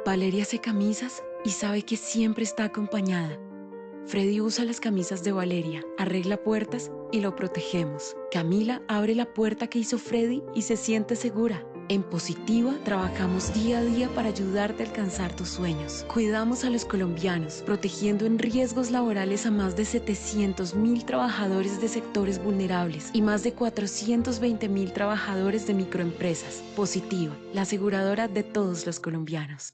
Valeria hace camisas y sabe que siempre está acompañada. Freddy usa las camisas de Valeria, arregla puertas y lo protegemos. Camila abre la puerta que hizo Freddy y se siente segura. En Positiva trabajamos día a día para ayudarte a alcanzar tus sueños. Cuidamos a los colombianos, protegiendo en riesgos laborales a más de 700.000 trabajadores de sectores vulnerables y más de 420.000 trabajadores de microempresas. Positiva, la aseguradora de todos los colombianos.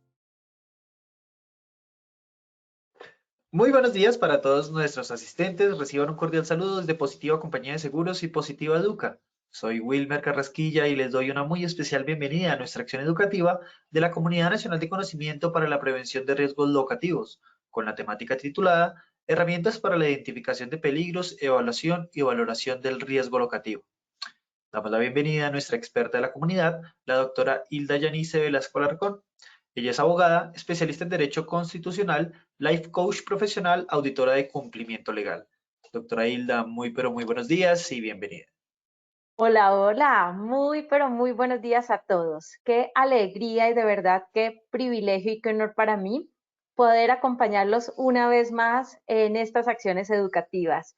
Muy buenos días para todos nuestros asistentes. Reciban un cordial saludo desde Positiva Compañía de Seguros y Positiva Educa. Soy Wilmer Carrasquilla y les doy una muy especial bienvenida a nuestra acción educativa de la Comunidad Nacional de Conocimiento para la Prevención de Riesgos Locativos, con la temática titulada Herramientas para la identificación de peligros, evaluación y valoración del riesgo locativo. Damos la bienvenida a nuestra experta de la comunidad, la doctora Hilda Yanice Velasco Alarcón. Ella es abogada, especialista en Derecho Constitucional, life coach profesional, auditora de cumplimiento legal. Doctora Hilda, muy pero muy buenos días y bienvenida. Hola, hola, muy pero muy buenos días a todos. Qué alegría y de verdad qué privilegio y qué honor para mí poder acompañarlos una vez más en estas acciones educativas.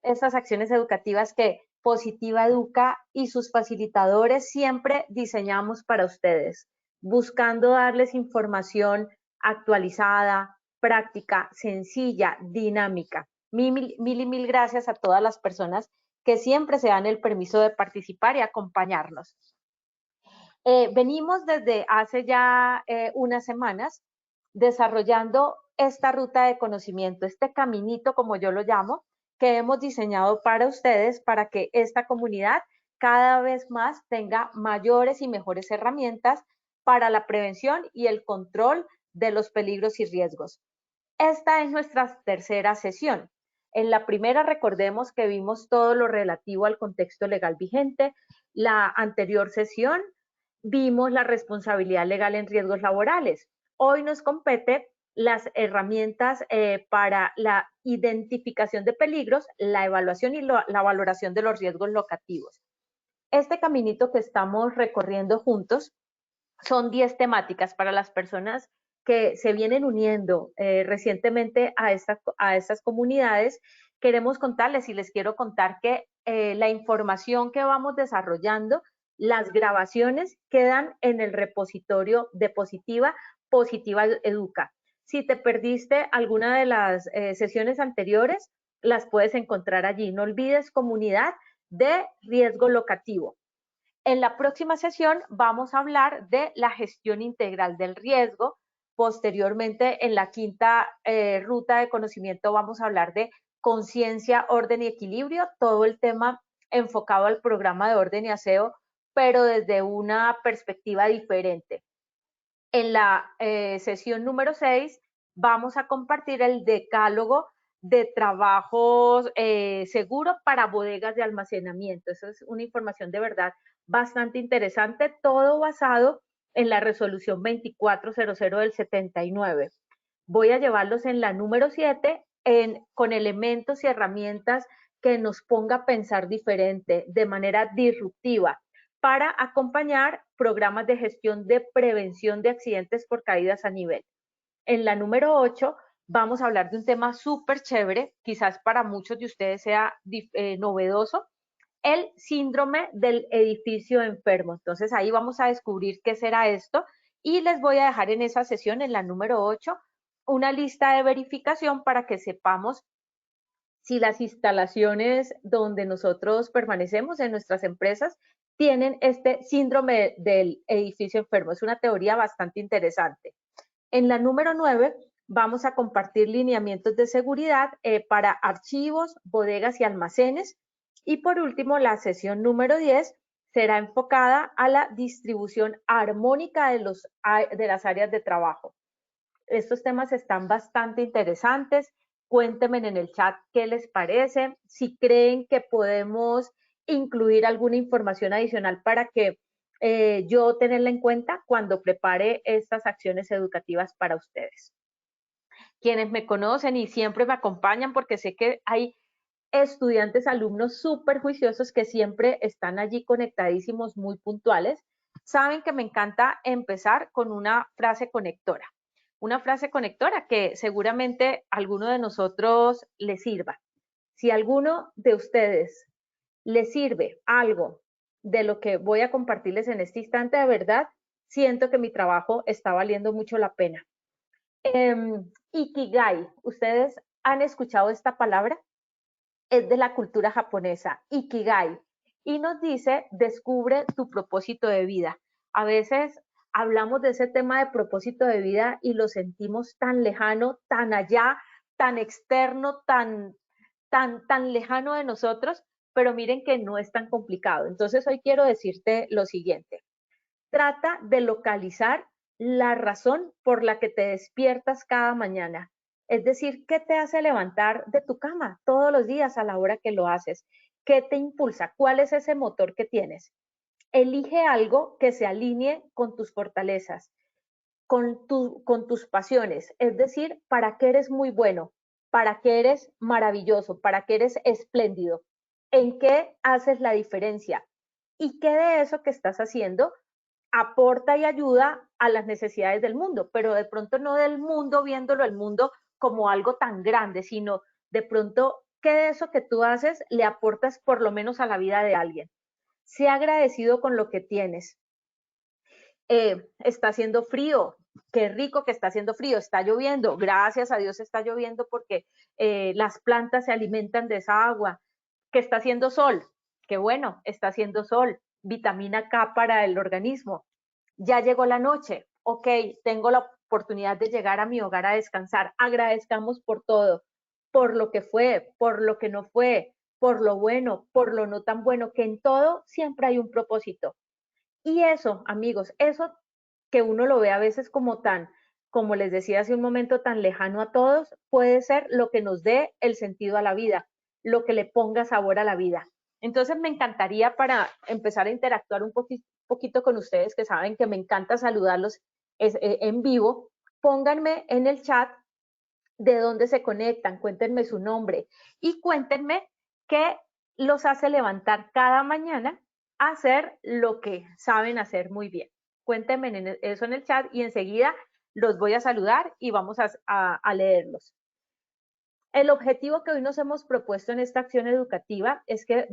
Estas acciones educativas que Positiva Educa y sus facilitadores siempre diseñamos para ustedes, buscando darles información actualizada, práctica, sencilla, dinámica. Mil gracias a todas las personas que siempre se dan el permiso de participar y acompañarnos. Venimos desde hace ya unas semanas desarrollando esta ruta de conocimiento, este caminito, como yo lo llamo, que hemos diseñado para ustedes, para que esta comunidad cada vez más tenga mayores y mejores herramientas para la prevención y el control de los peligros y riesgos. Esta es nuestra tercera sesión. En la primera, recordemos que vimos todo lo relativo al contexto legal vigente. La anterior sesión vimos la responsabilidad legal en riesgos laborales. Hoy nos compete las herramientas para la identificación de peligros, la evaluación y la valoración de los riesgos locativos. Este caminito que estamos recorriendo juntos son 10 temáticas para las personas que se vienen uniendo recientemente a estas comunidades. Queremos contarles y les quiero contar que la información que vamos desarrollando, las grabaciones quedan en el repositorio de Positiva Educa. Si te perdiste alguna de las sesiones anteriores, las puedes encontrar allí. No olvides comunidad de riesgo locativo. En la próxima sesión vamos a hablar de la gestión integral del riesgo. Posteriormente, en la quinta ruta de conocimiento vamos a hablar de conciencia, orden y equilibrio, todo el tema enfocado al programa de orden y aseo, pero desde una perspectiva diferente. En la sesión número 6 vamos a compartir el decálogo de trabajos seguros para bodegas de almacenamiento. Esa es una información de verdad bastante interesante, todo basado en la resolución 2400 del 79. Voy a llevarlos en la número 7 con elementos y herramientas que nos ponga a pensar diferente, de manera disruptiva, para acompañar programas de gestión de prevención de accidentes por caídas a nivel. En la número 8 vamos a hablar de un tema súper chévere, quizás para muchos de ustedes sea novedoso, el síndrome del edificio enfermo. Entonces ahí vamos a descubrir qué será esto y les voy a dejar en esa sesión, en la número 8, una lista de verificación para que sepamos si las instalaciones donde nosotros permanecemos en nuestras empresas tienen este síndrome del edificio enfermo. Es una teoría bastante interesante. En la número 9 vamos a compartir lineamientos de seguridad para archivos, bodegas y almacenes. Y por último, la sesión número 10 será enfocada a la distribución armónica de las áreas de trabajo. Estos temas están bastante interesantes. Cuéntenme en el chat qué les parece, si creen que podemos incluir alguna información adicional para que yo tenerla en cuenta cuando prepare estas acciones educativas para ustedes. Quienes me conocen y siempre me acompañan, porque sé que hay estudiantes, alumnos súper juiciosos que siempre están allí conectadísimos, muy puntuales, saben que me encanta empezar con una frase conectora. una frase conectora que seguramente a alguno de nosotros le sirva. Si a alguno de ustedes le sirve algo de lo que voy a compartirles en este instante, de verdad, siento que mi trabajo está valiendo mucho la pena. Ikigai, ¿ustedes han escuchado esta palabra? Es de la cultura japonesa, Ikigai, y nos dice, descubre tu propósito de vida. A veces hablamos de ese tema de propósito de vida y lo sentimos tan lejano, tan allá, tan externo, tan lejano de nosotros, pero miren que no es tan complicado. Entonces hoy quiero decirte lo siguiente. Trata de localizar la razón por la que te despiertas cada mañana. Es decir, ¿qué te hace levantar de tu cama todos los días a la hora que lo haces? ¿Qué te impulsa? ¿Cuál es ese motor que tienes? Elige algo que se alinee con tus fortalezas, con tus pasiones. Es decir, ¿para qué eres muy bueno? ¿Para qué eres maravilloso? ¿Para qué eres espléndido? ¿En qué haces la diferencia? ¿Y qué de eso que estás haciendo aporta y ayuda a las necesidades del mundo, pero de pronto no del mundo viéndolo el mundo como algo tan grande, sino de pronto qué de eso que tú haces le aportas por lo menos a la vida de alguien? Sé agradecido con lo que tienes. Está haciendo frío, qué rico que está haciendo frío, está lloviendo, gracias a Dios está lloviendo porque las plantas se alimentan de esa agua, que está haciendo sol, qué bueno, está haciendo sol, vitamina K para el organismo. Ya llegó la noche, ok, tengo la oportunidad de llegar a mi hogar a descansar, agradezcamos por todo, por lo que fue, por lo que no fue, por lo bueno, por lo no tan bueno, que en todo siempre hay un propósito. Y eso, amigos, eso que uno lo ve a veces como tan, como les decía hace un momento, tan lejano a todos, puede ser lo que nos dé el sentido a la vida, lo que le ponga sabor a la vida. Entonces me encantaría para empezar a interactuar un poquito con ustedes, que saben que me encanta saludarlos en vivo, pónganme en el chat de dónde se conectan, cuéntenme su nombre y cuéntenme qué los hace levantar cada mañana a hacer lo que saben hacer muy bien. Cuéntenme eso en el chat y enseguida los voy a saludar y vamos a leerlos. El objetivo que hoy nos hemos propuesto en esta acción educativa es que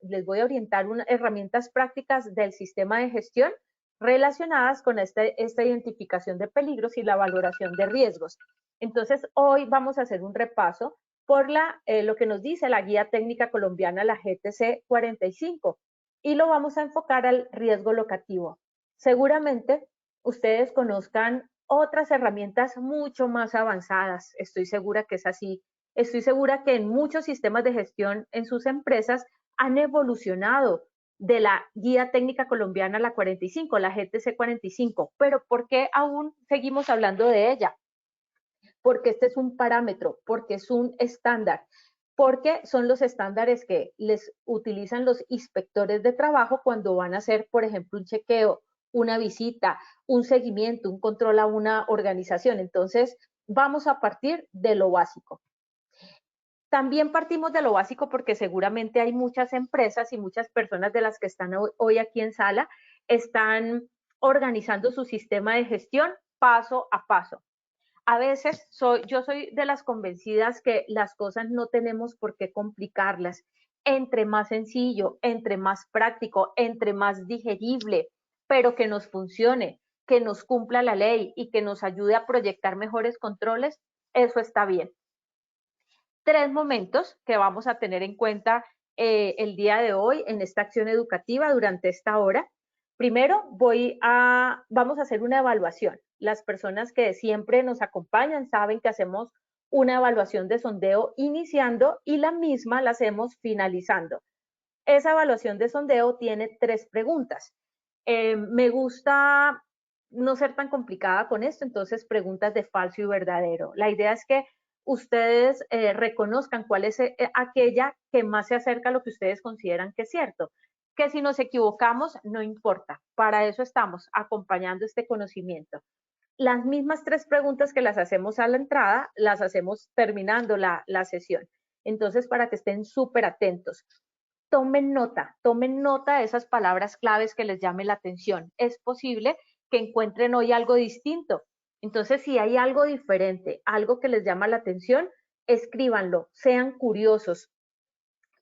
les voy a orientar herramientas prácticas del sistema de gestión relacionadas con esta identificación de peligros y la valoración de riesgos. Entonces, hoy vamos a hacer un repaso por lo que nos dice la Guía Técnica Colombiana, la GTC 45, y lo vamos a enfocar al riesgo locativo. Seguramente ustedes conozcan otras herramientas mucho más avanzadas. Estoy segura que es así. Estoy segura que en muchos sistemas de gestión en sus empresas han evolucionado de la Guía Técnica Colombiana, la 45, la GTC 45. Pero ¿por qué aún seguimos hablando de ella? Porque este es un parámetro, porque es un estándar, porque son los estándares que les utilizan los inspectores de trabajo cuando van a hacer, por ejemplo, un chequeo, una visita, un seguimiento, un control a una organización. Entonces, vamos a partir de lo básico. También partimos de lo básico porque seguramente hay muchas empresas y muchas personas de las que están hoy aquí en sala están organizando su sistema de gestión paso a paso. A veces yo soy de las convencidas que las cosas no tenemos por qué complicarlas. Entre más sencillo, entre más práctico, entre más digerible, pero que nos funcione, que nos cumpla la ley y que nos ayude a proyectar mejores controles, eso está bien. 3 momentos que vamos a tener en cuenta el día de hoy en esta acción educativa durante esta hora. Primero, vamos a hacer una evaluación. Las personas que siempre nos acompañan saben que hacemos una evaluación de sondeo iniciando y la misma la hacemos finalizando. Esa evaluación de sondeo tiene 3 preguntas. Me gusta no ser tan complicada con esto, entonces preguntas de falso y verdadero. La idea es que ustedes reconozcan cuál es aquella que más se acerca a lo que ustedes consideran que es cierto. Que si nos equivocamos, no importa. Para eso estamos, acompañando este conocimiento. Las mismas 3 preguntas que las hacemos a la entrada, las hacemos terminando la sesión. Entonces, para que estén súper atentos. Tomen nota de esas palabras claves que les llame la atención. Es posible que encuentren hoy algo distinto Entonces, si hay algo diferente, algo que les llama la atención, escríbanlo, sean curiosos,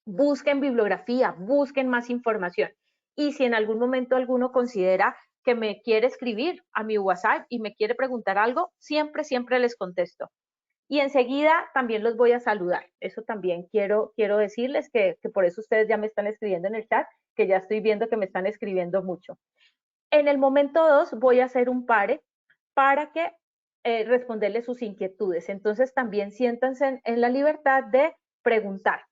busquen bibliografía, busquen más información. Y si en algún momento alguno considera que me quiere escribir a mi WhatsApp y me quiere preguntar algo, siempre, siempre les contesto. Y enseguida también los voy a saludar. Eso también quiero decirles que por eso ustedes ya me están escribiendo en el chat, que ya estoy viendo que me están escribiendo mucho. En el momento 2 voy a hacer un pare para que responderles sus inquietudes. Entonces también siéntanse en la libertad de preguntar.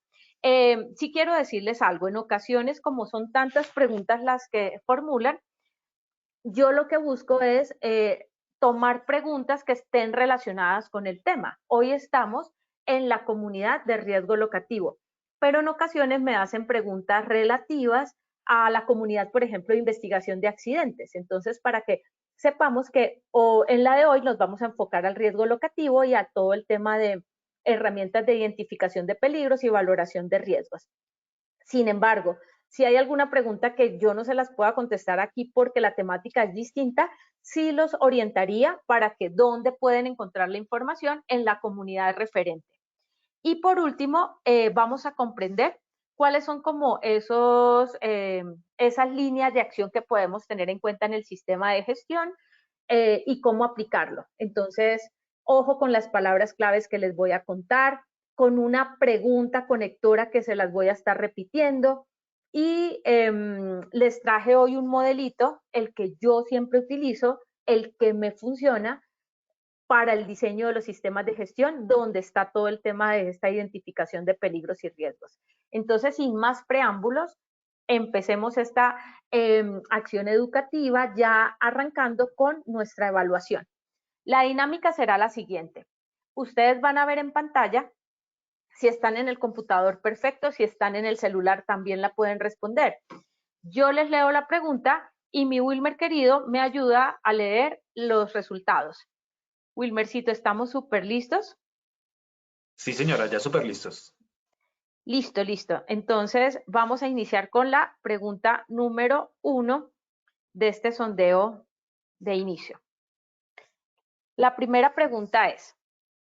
Sí quiero decirles algo, en ocasiones como son tantas preguntas las que formulan, yo lo que busco es tomar preguntas que estén relacionadas con el tema. Hoy estamos en la comunidad de riesgo locativo, pero en ocasiones me hacen preguntas relativas a la comunidad, por ejemplo, de investigación de accidentes. Entonces, para que sepamos que en la de hoy nos vamos a enfocar al riesgo locativo y a todo el tema de herramientas de identificación de peligros y valoración de riesgos. Sin embargo, si hay alguna pregunta que yo no se las pueda contestar aquí porque la temática es distinta, sí los orientaría para que dónde pueden encontrar la información en la comunidad referente. Y por último, vamos a comprender cuáles son como esas líneas de acción que podemos tener en cuenta en el sistema de gestión y cómo aplicarlo. Entonces, ojo con las palabras claves que les voy a contar, con una pregunta conectora que se las voy a estar repitiendo. Y les traje hoy un modelito, el que yo siempre utilizo, el que me funciona para el diseño de los sistemas de gestión, donde está todo el tema de esta identificación de peligros y riesgos. Entonces, sin más preámbulos, empecemos esta acción educativa ya arrancando con nuestra evaluación. La dinámica será la siguiente. Ustedes van a ver en pantalla, si están en el computador, perfecto, si están en el celular también la pueden responder. Yo les leo la pregunta y mi Wilmer querido me ayuda a leer los resultados. Wilmercito, ¿estamos súper listos? Sí, señora, ya súper listos. Listo, listo. Entonces, vamos a iniciar con la pregunta número 1 de este sondeo de inicio. La primera pregunta es,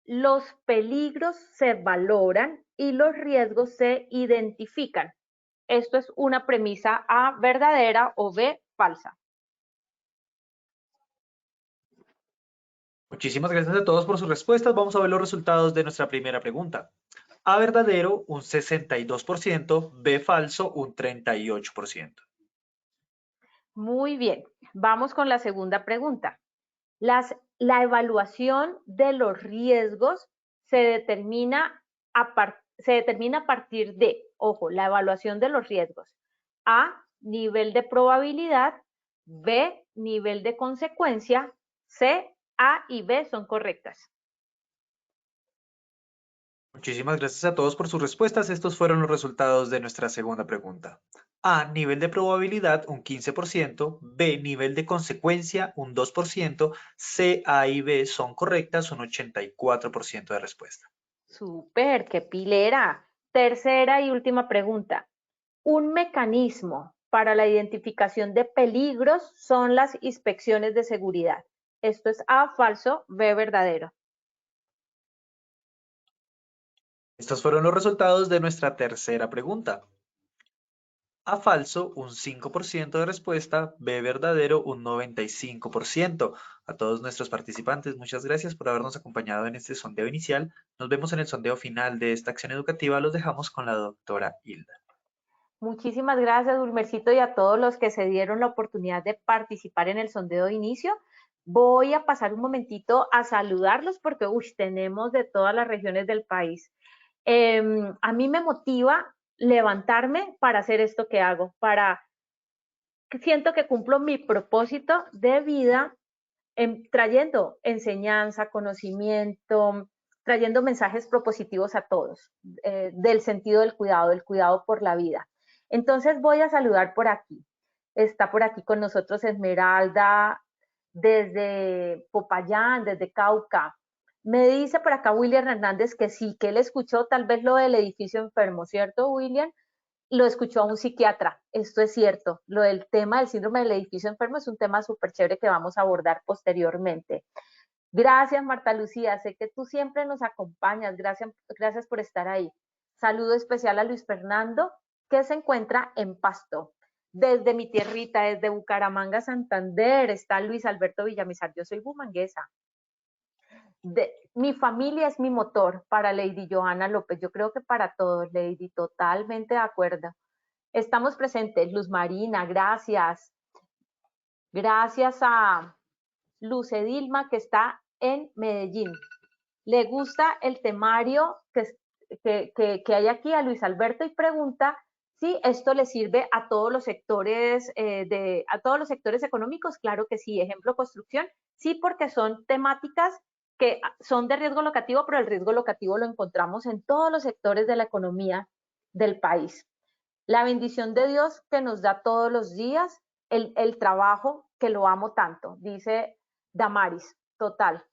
¿los peligros se valoran y los riesgos se identifican? Esto es una premisa A, verdadera, o B, falsa. Muchísimas gracias a todos por sus respuestas. Vamos a ver los resultados de nuestra primera pregunta. A verdadero, un 62%, B falso, un 38%. Muy bien. Vamos con la segunda pregunta. La evaluación de los riesgos se determina a partir de, ojo, la evaluación de los riesgos. A, nivel de probabilidad. B, nivel de consecuencia. C, A y B son correctas. Muchísimas gracias a todos por sus respuestas. Estos fueron los resultados de nuestra segunda pregunta. A, nivel de probabilidad, un 15%. B, nivel de consecuencia, un 2%. C, A y B son correctas, un 84% de respuesta. Súper, qué pilera. Tercera y última pregunta. Un mecanismo para la identificación de peligros son las inspecciones de seguridad. Esto es A, falso, B, verdadero. Estos fueron los resultados de nuestra tercera pregunta. A falso, un 5% de respuesta. B verdadero, un 95%. A todos nuestros participantes, muchas gracias por habernos acompañado en este sondeo inicial. Nos vemos en el sondeo final de esta acción educativa. Los dejamos con la doctora Hilda. Muchísimas gracias, Ulmercito, y a todos los que se dieron la oportunidad de participar en el sondeo de inicio. Voy a pasar un momentito a saludarlos porque tenemos de todas las regiones del país. A mí me motiva levantarme para hacer esto que hago, siento que cumplo mi propósito de vida trayendo enseñanza, conocimiento, trayendo mensajes propositivos a todos del sentido del cuidado por la vida. Entonces voy a saludar por aquí. Está por aquí con nosotros Esmeralda desde Popayán, desde Cauca. Me dice por acá William Hernández que sí, que él escuchó tal vez lo del edificio enfermo, ¿cierto, William? Lo escuchó a un psiquiatra, esto es cierto. Lo del tema del síndrome del edificio enfermo es un tema súper chévere que vamos a abordar posteriormente. Gracias, Marta Lucía. Sé que tú siempre nos acompañas. Gracias por estar ahí. Saludo especial a Luis Fernando, que se encuentra en Pasto. Desde mi tierrita, desde Bucaramanga, Santander, está Luis Alberto Villamizar. Yo soy bumanguesa. Mi familia es mi motor para Lady Johanna López. Yo creo que para todos, Lady, totalmente de acuerdo. Estamos presentes. Luz Marina, gracias. Gracias a Luz Edilma, que está en Medellín. Le gusta el temario que hay aquí a Luis Alberto y pregunta si esto le sirve a todos los sectores a todos los sectores económicos. Claro que sí. Ejemplo, construcción, sí, porque son temáticas que son de riesgo locativo, pero el riesgo locativo lo encontramos en todos los sectores de la economía del país. La bendición de Dios que nos da todos los días, el trabajo que lo amo tanto, dice Damaris, total.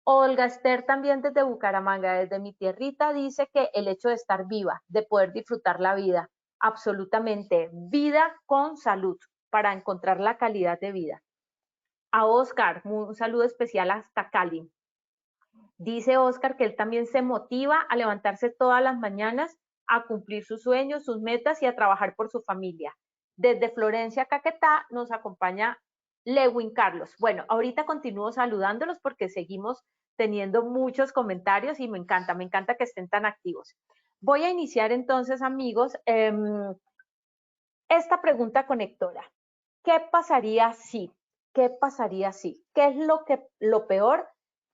Olga Esther también desde Bucaramanga, desde mi tierrita, dice que el hecho de estar viva, de poder disfrutar la vida, absolutamente, vida con salud, para encontrar la calidad de vida. A Oscar, un saludo especial hasta Cali. Dice Oscar que él también se motiva a levantarse todas las mañanas, a cumplir sus sueños, sus metas y a trabajar por su familia. Desde Florencia, Caquetá, nos acompaña Lewin Carlos. Bueno, ahorita continúo saludándolos porque seguimos teniendo muchos comentarios y me encanta que estén tan activos. Voy a iniciar entonces, amigos, esta pregunta conectora. ¿Qué pasaría si? ¿Qué pasaría si? ¿Qué es lo peor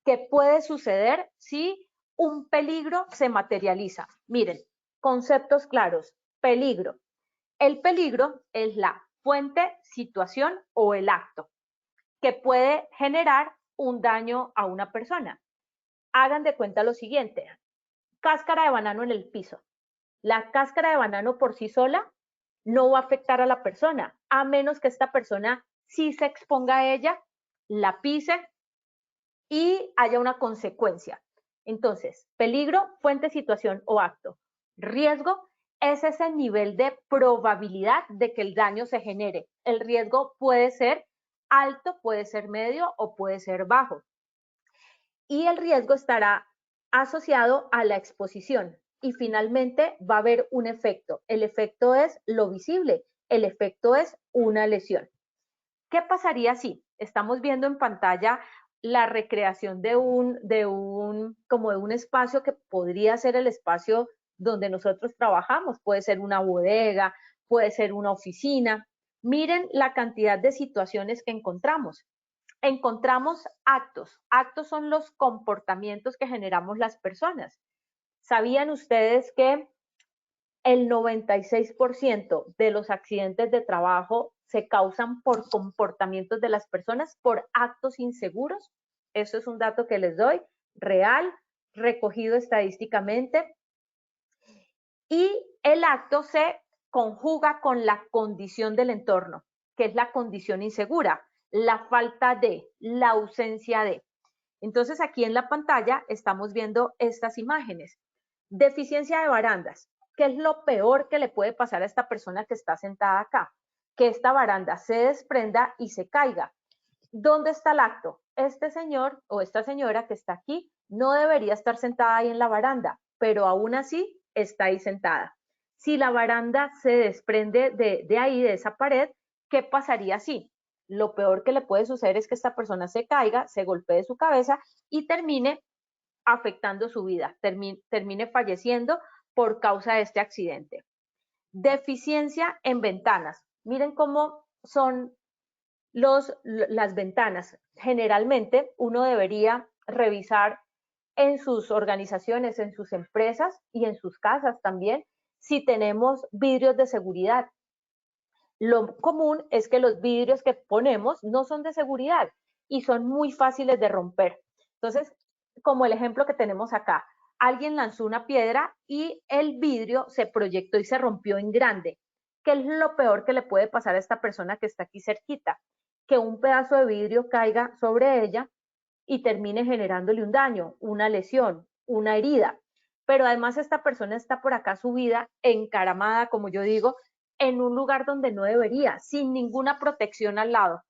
que puede suceder si un peligro se materializa? Miren, conceptos claros. Peligro. El peligro es la fuente, situación o el acto que puede generar un daño a una persona. Hagan de cuenta lo siguiente. Cáscara de banano en el piso. La cáscara de banano por sí sola no va a afectar a la persona, a menos que esta persona sí se exponga a ella, la pise y haya una consecuencia. Entonces, peligro, fuente, situación o acto. Riesgo es ese nivel de probabilidad de que el daño se genere. El riesgo puede ser alto, puede ser medio o puede ser bajo. Y el riesgo estará asociado a la exposición. Y finalmente va a haber un efecto. El efecto es lo visible. El efecto es una lesión. ¿Qué pasaría si estamos viendo en pantalla la recreación de un espacio que podría ser el espacio donde nosotros trabajamos? Puede ser una bodega, puede ser una oficina. Miren la cantidad de situaciones que encontramos. Encontramos actos. Actos son los comportamientos que generamos las personas. ¿Sabían ustedes que el 96% de los accidentes de trabajo se causan por comportamientos de las personas, por actos inseguros? Eso es un dato que les doy, real, recogido estadísticamente. Y el acto se conjuga con la condición del entorno, que es la condición insegura, la falta de, la ausencia de. Entonces aquí en la pantalla estamos viendo estas imágenes. Deficiencia de barandas. ¿Qué es lo peor que le puede pasar a esta persona que está sentada acá? Que esta baranda se desprenda y se caiga. ¿Dónde está el acto? Este señor o esta señora que está aquí no debería estar sentada ahí en la baranda, pero aún así está ahí sentada. Si la baranda se desprende de ahí, de esa pared, ¿qué pasaría si? Lo peor que le puede suceder es que esta persona se caiga, se golpee su cabeza y termine afectando su vida, termine falleciendo por causa de este accidente. Deficiencia en ventanas. Miren cómo son las ventanas. Generalmente uno debería revisar en sus organizaciones, en sus empresas y en sus casas también, si tenemos vidrios de seguridad. Lo común es que los vidrios que ponemos no son de seguridad y son muy fáciles de romper. Entonces, como el ejemplo que tenemos acá, alguien lanzó una piedra y el vidrio se proyectó y se rompió en grande. ¿Qué es lo peor que le puede pasar a esta persona que está aquí cerquita? Que un pedazo de vidrio caiga sobre ella y termine generándole un daño, una lesión, una herida. Pero además esta persona está por acá subida, encaramada, como yo digo, en un lugar donde no debería, sin ninguna protección al lado.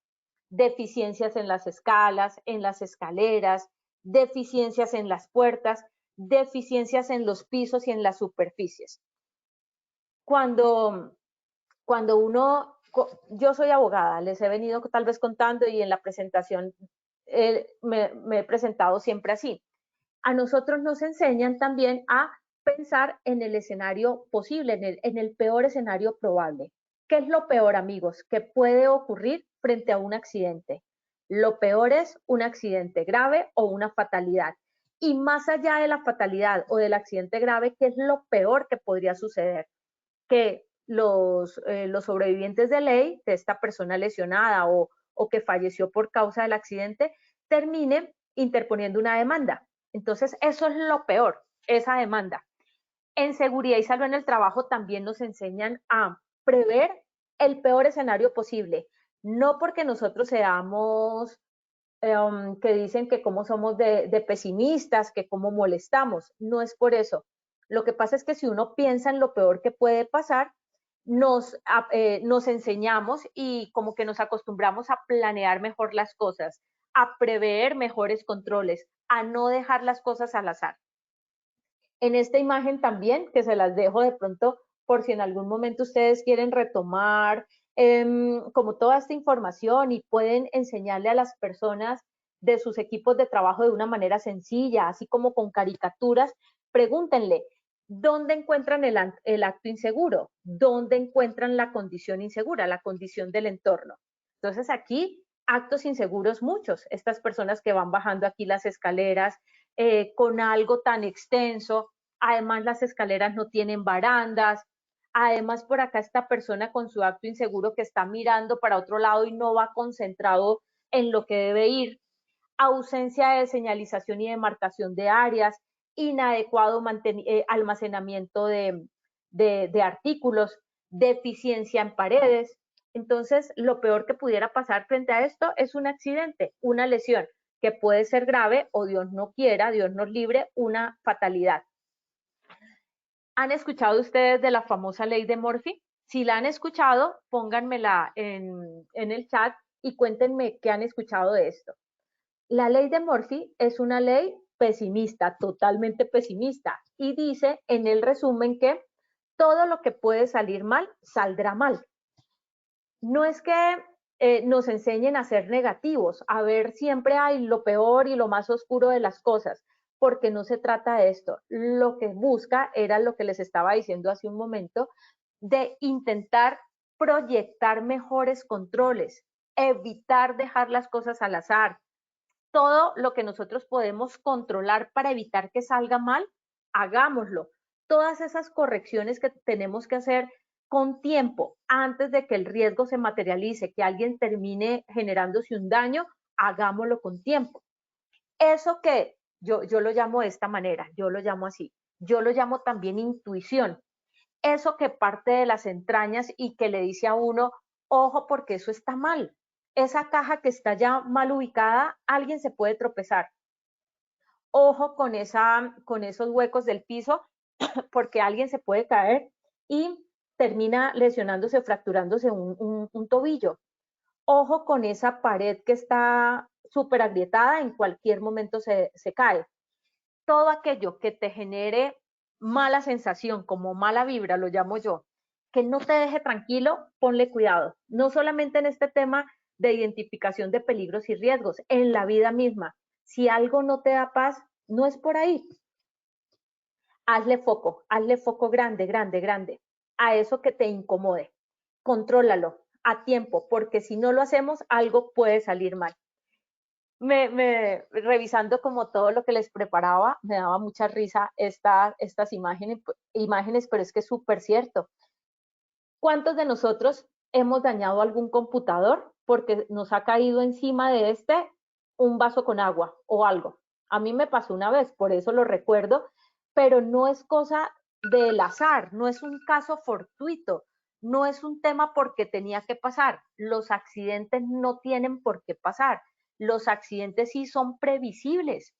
deficiencias en las escalas, en las escaleras, deficiencias en las puertas, deficiencias en los pisos y en las superficies. Cuando, cuando yo soy abogada, les he venido tal vez contando y en la presentación me he presentado siempre así. A nosotros nos enseñan también a pensar en el escenario posible, en el peor escenario probable. ¿Qué es lo peor, amigos, que puede ocurrir frente a un accidente? Lo peor es un accidente grave o una fatalidad. Y más allá de la fatalidad o del accidente grave, ¿qué es lo peor que podría suceder? Que los sobrevivientes de ley de esta persona lesionada o que falleció por causa del accidente terminen interponiendo una demanda. Entonces, eso es lo peor, esa demanda. En seguridad y salud en el trabajo también nos enseñan a prever el peor escenario posible. No porque nosotros seamos que dicen que cómo somos de pesimistas, que cómo molestamos. No es por eso. Lo que pasa es que si uno piensa en lo peor que puede pasar, nos enseñamos y como que nos acostumbramos a planear mejor las cosas, a prever mejores controles, a no dejar las cosas al azar. En esta imagen también, que se las dejo de pronto por si en algún momento ustedes quieren retomar como toda esta información y pueden enseñarle a las personas de sus equipos de trabajo de una manera sencilla, así como con caricaturas, pregúntenle, ¿dónde encuentran el acto inseguro? ¿Dónde encuentran la condición insegura, la condición del entorno? Entonces aquí, actos inseguros muchos, estas personas que van bajando aquí las escaleras con algo tan extenso, además las escaleras no tienen barandas, además por acá esta persona con su acto inseguro que está mirando para otro lado y no va concentrado en lo que debe ir, ausencia de señalización y demarcación de áreas, inadecuado almacenamiento de artículos, deficiencia en paredes. Entonces, lo peor que pudiera pasar frente a esto es un accidente, una lesión, que puede ser grave o Dios no quiera, Dios nos libre, una fatalidad. ¿Han escuchado ustedes de la famosa ley de Murphy? Si la han escuchado, pónganmela en el chat y cuéntenme qué han escuchado de esto. La ley de Murphy es una ley pesimista, totalmente pesimista, y dice en el resumen que todo lo que puede salir mal, saldrá mal. No es que nos enseñen a ser negativos, a ver siempre hay lo peor y lo más oscuro de las cosas, porque no se trata de esto. Lo que busca era lo que les estaba diciendo hace un momento, de intentar proyectar mejores controles, evitar dejar las cosas al azar. Todo lo que nosotros podemos controlar para evitar que salga mal, hagámoslo. Todas esas correcciones que tenemos que hacer con tiempo, antes de que el riesgo se materialice, que alguien termine generándose un daño, hagámoslo con tiempo. Eso que yo lo llamo de esta manera, yo lo llamo así, yo lo llamo también intuición. Eso que parte de las entrañas y que le dice a uno, ojo porque eso está mal. Esa caja que está ya mal ubicada, alguien se puede tropezar. Ojo con esos huecos del piso porque alguien se puede caer y termina lesionándose, fracturándose un tobillo. Ojo con esa pared que está súper agrietada, en cualquier momento se cae. Todo aquello que te genere mala sensación, como mala vibra, lo llamo yo, que no te deje tranquilo, ponle cuidado. No solamente en este tema de identificación de peligros y riesgos, en la vida misma. Si algo no te da paz, no es por ahí. Hazle foco grande, grande, grande, a eso que te incomode. Contrólalo a tiempo, porque si no lo hacemos, algo puede salir mal. Revisando como todo lo que les preparaba, me daba mucha risa estas imágenes, pero es que es súper cierto. ¿Cuántos de nosotros hemos dañado algún computador porque nos ha caído encima de un vaso con agua o algo? A mí me pasó una vez, por eso lo recuerdo, pero no es cosa del azar, no es un caso fortuito, no es un tema porque tenía que pasar. Los accidentes no tienen por qué pasar. Los accidentes sí son previsibles.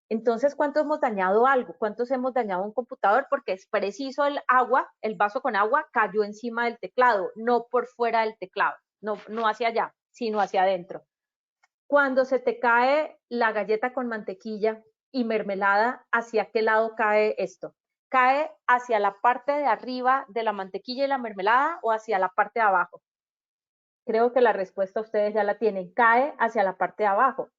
Entonces, ¿cuántos hemos dañado algo? ¿Cuántos hemos dañado un computador? Porque es preciso el vaso con agua cayó encima del teclado, no por fuera del teclado, no hacia allá. sino hacia adentro. Cuando se te cae la galleta con mantequilla y mermelada, ¿hacia qué lado cae esto? ¿Cae hacia la parte de arriba de la mantequilla y la mermelada o hacia la parte de abajo? Creo que la respuesta ustedes ya la tienen. Cae hacia la parte de abajo.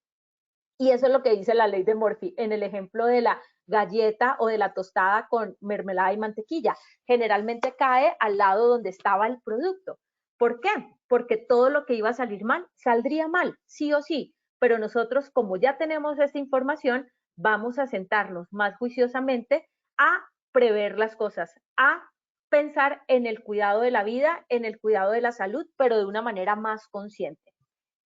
Y eso es lo que dice la ley de Murphy en el ejemplo de la galleta o de la tostada con mermelada y mantequilla. Generalmente cae al lado donde estaba el producto. ¿Por qué? Porque todo lo que iba a salir mal, saldría mal, sí o sí. Pero nosotros, como ya tenemos esta información, vamos a sentarnos más juiciosamente a prever las cosas, a pensar en el cuidado de la vida, en el cuidado de la salud, pero de una manera más consciente.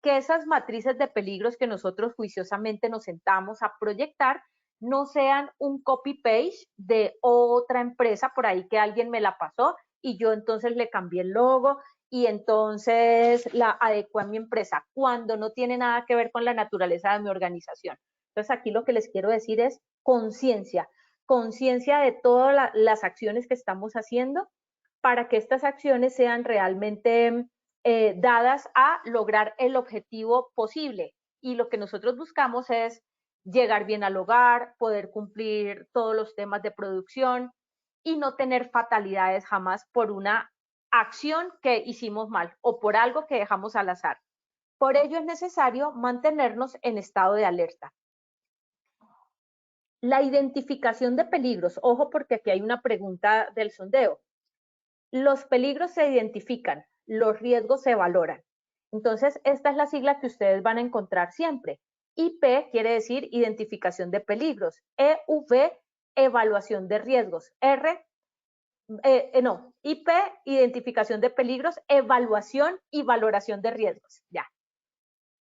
Que esas matrices de peligros que nosotros juiciosamente nos sentamos a proyectar no sean un copy-paste de otra empresa por ahí que alguien me la pasó y yo entonces le cambié el logo y entonces la adecué a mi empresa, cuando no tiene nada que ver con la naturaleza de mi organización. Entonces aquí lo que les quiero decir es conciencia, conciencia de todas las acciones que estamos haciendo para que estas acciones sean realmente dadas a lograr el objetivo posible. Y lo que nosotros buscamos es llegar bien al hogar, poder cumplir todos los temas de producción y no tener fatalidades jamás por una acción que hicimos mal o por algo que dejamos al azar. Por ello es necesario mantenernos en estado de alerta. La identificación de peligros, ojo porque aquí hay una pregunta del sondeo. Los peligros se identifican, los riesgos se valoran. Entonces, esta es la sigla que ustedes van a encontrar siempre. IP quiere decir identificación de peligros. EV, evaluación de riesgos. IP, identificación de peligros, evaluación y valoración de riesgos. Ya.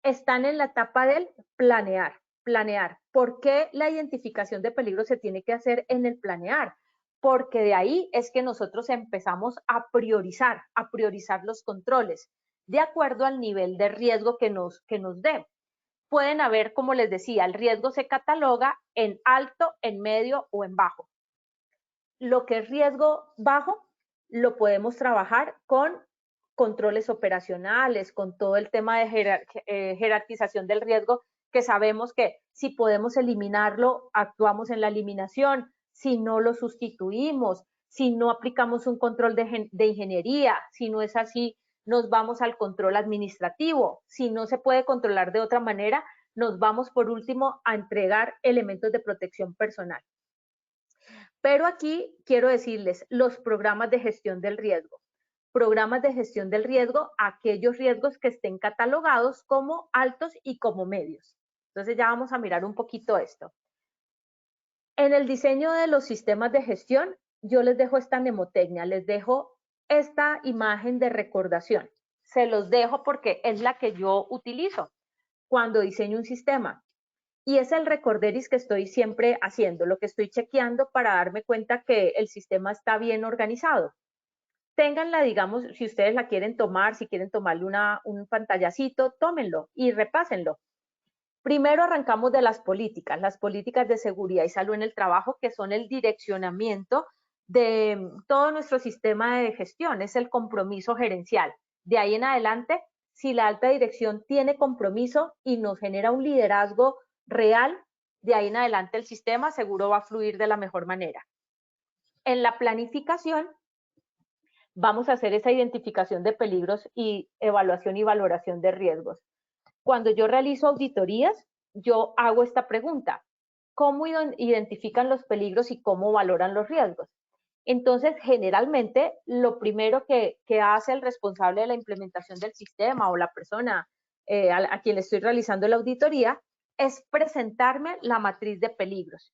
Están en la etapa del planear. Planear. ¿Por qué la identificación de peligros se tiene que hacer en el planear? Porque de ahí es que nosotros empezamos a priorizar los controles de acuerdo al nivel de riesgo que nos dé. Pueden haber, como les decía, el riesgo se cataloga en alto, en medio o en bajo. Lo que es riesgo bajo lo podemos trabajar con controles operacionales, con todo el tema de jerarquización del riesgo, que sabemos que si podemos eliminarlo, actuamos en la eliminación, si no lo sustituimos, si no aplicamos un control de ingeniería, si no es así, nos vamos al control administrativo, si no se puede controlar de otra manera, nos vamos por último a entregar elementos de protección personal. Pero aquí quiero decirles los programas de gestión del riesgo. Programas de gestión del riesgo, aquellos riesgos que estén catalogados como altos y como medios. Entonces ya vamos a mirar un poquito esto. En el diseño de los sistemas de gestión, yo les dejo esta mnemotecnia, les dejo esta imagen de recordación. Se los dejo porque es la que yo utilizo cuando diseño un sistema. Y es el recorderis que estoy siempre haciendo, lo que estoy chequeando para darme cuenta que el sistema está bien organizado. Ténganla, digamos, si ustedes la quieren tomar, si quieren tomarle un pantallacito, tómenlo y repásenlo. Primero arrancamos de las políticas de seguridad y salud en el trabajo, que son el direccionamiento de todo nuestro sistema de gestión, es el compromiso gerencial. De ahí en adelante, si la alta dirección tiene compromiso y nos genera un liderazgo real, de ahí en adelante el sistema seguro va a fluir de la mejor manera. En la planificación, vamos a hacer esa identificación de peligros y evaluación y valoración de riesgos. Cuando yo realizo auditorías, yo hago esta pregunta: ¿cómo identifican los peligros y cómo valoran los riesgos? Entonces, generalmente, lo primero que hace el responsable de la implementación del sistema o la persona a quien le estoy realizando la auditoría es presentarme la matriz de peligros.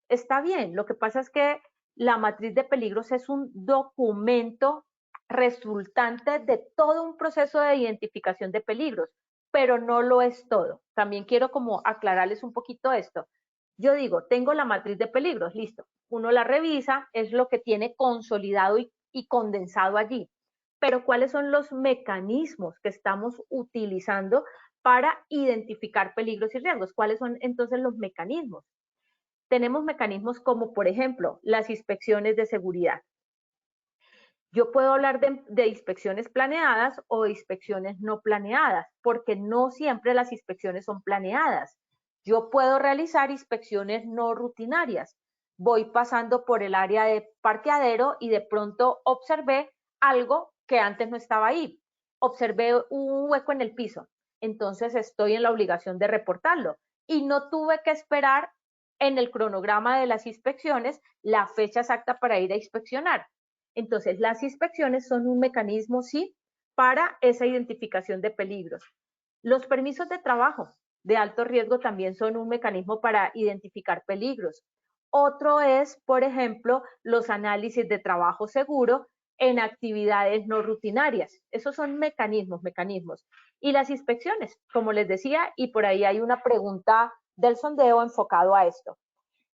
Está bien, lo que pasa es que la matriz de peligros es un documento resultante de todo un proceso de identificación de peligros, pero no lo es todo. También quiero como aclararles un poquito esto. Yo digo, tengo la matriz de peligros, listo. Uno la revisa, es lo que tiene consolidado y condensado allí. Pero ¿cuáles son los mecanismos que estamos utilizando para identificar peligros y riesgos? ¿Cuáles son entonces los mecanismos? Tenemos mecanismos como, por ejemplo, las inspecciones de seguridad. Yo puedo hablar de inspecciones planeadas o de inspecciones no planeadas, porque no siempre las inspecciones son planeadas. Yo puedo realizar inspecciones no rutinarias. Voy pasando por el área de parqueadero y de pronto observé algo que antes no estaba ahí. Observé un hueco en el piso. Entonces estoy en la obligación de reportarlo. Y no tuve que esperar en el cronograma de las inspecciones la fecha exacta para ir a inspeccionar. Entonces, las inspecciones son un mecanismo, sí, para esa identificación de peligros. Los permisos de trabajo de alto riesgo también son un mecanismo para identificar peligros. Otro es, por ejemplo, los análisis de trabajo seguro en actividades no rutinarias. Esos son mecanismos. Y las inspecciones, como les decía, y por ahí hay una pregunta del sondeo enfocado a esto.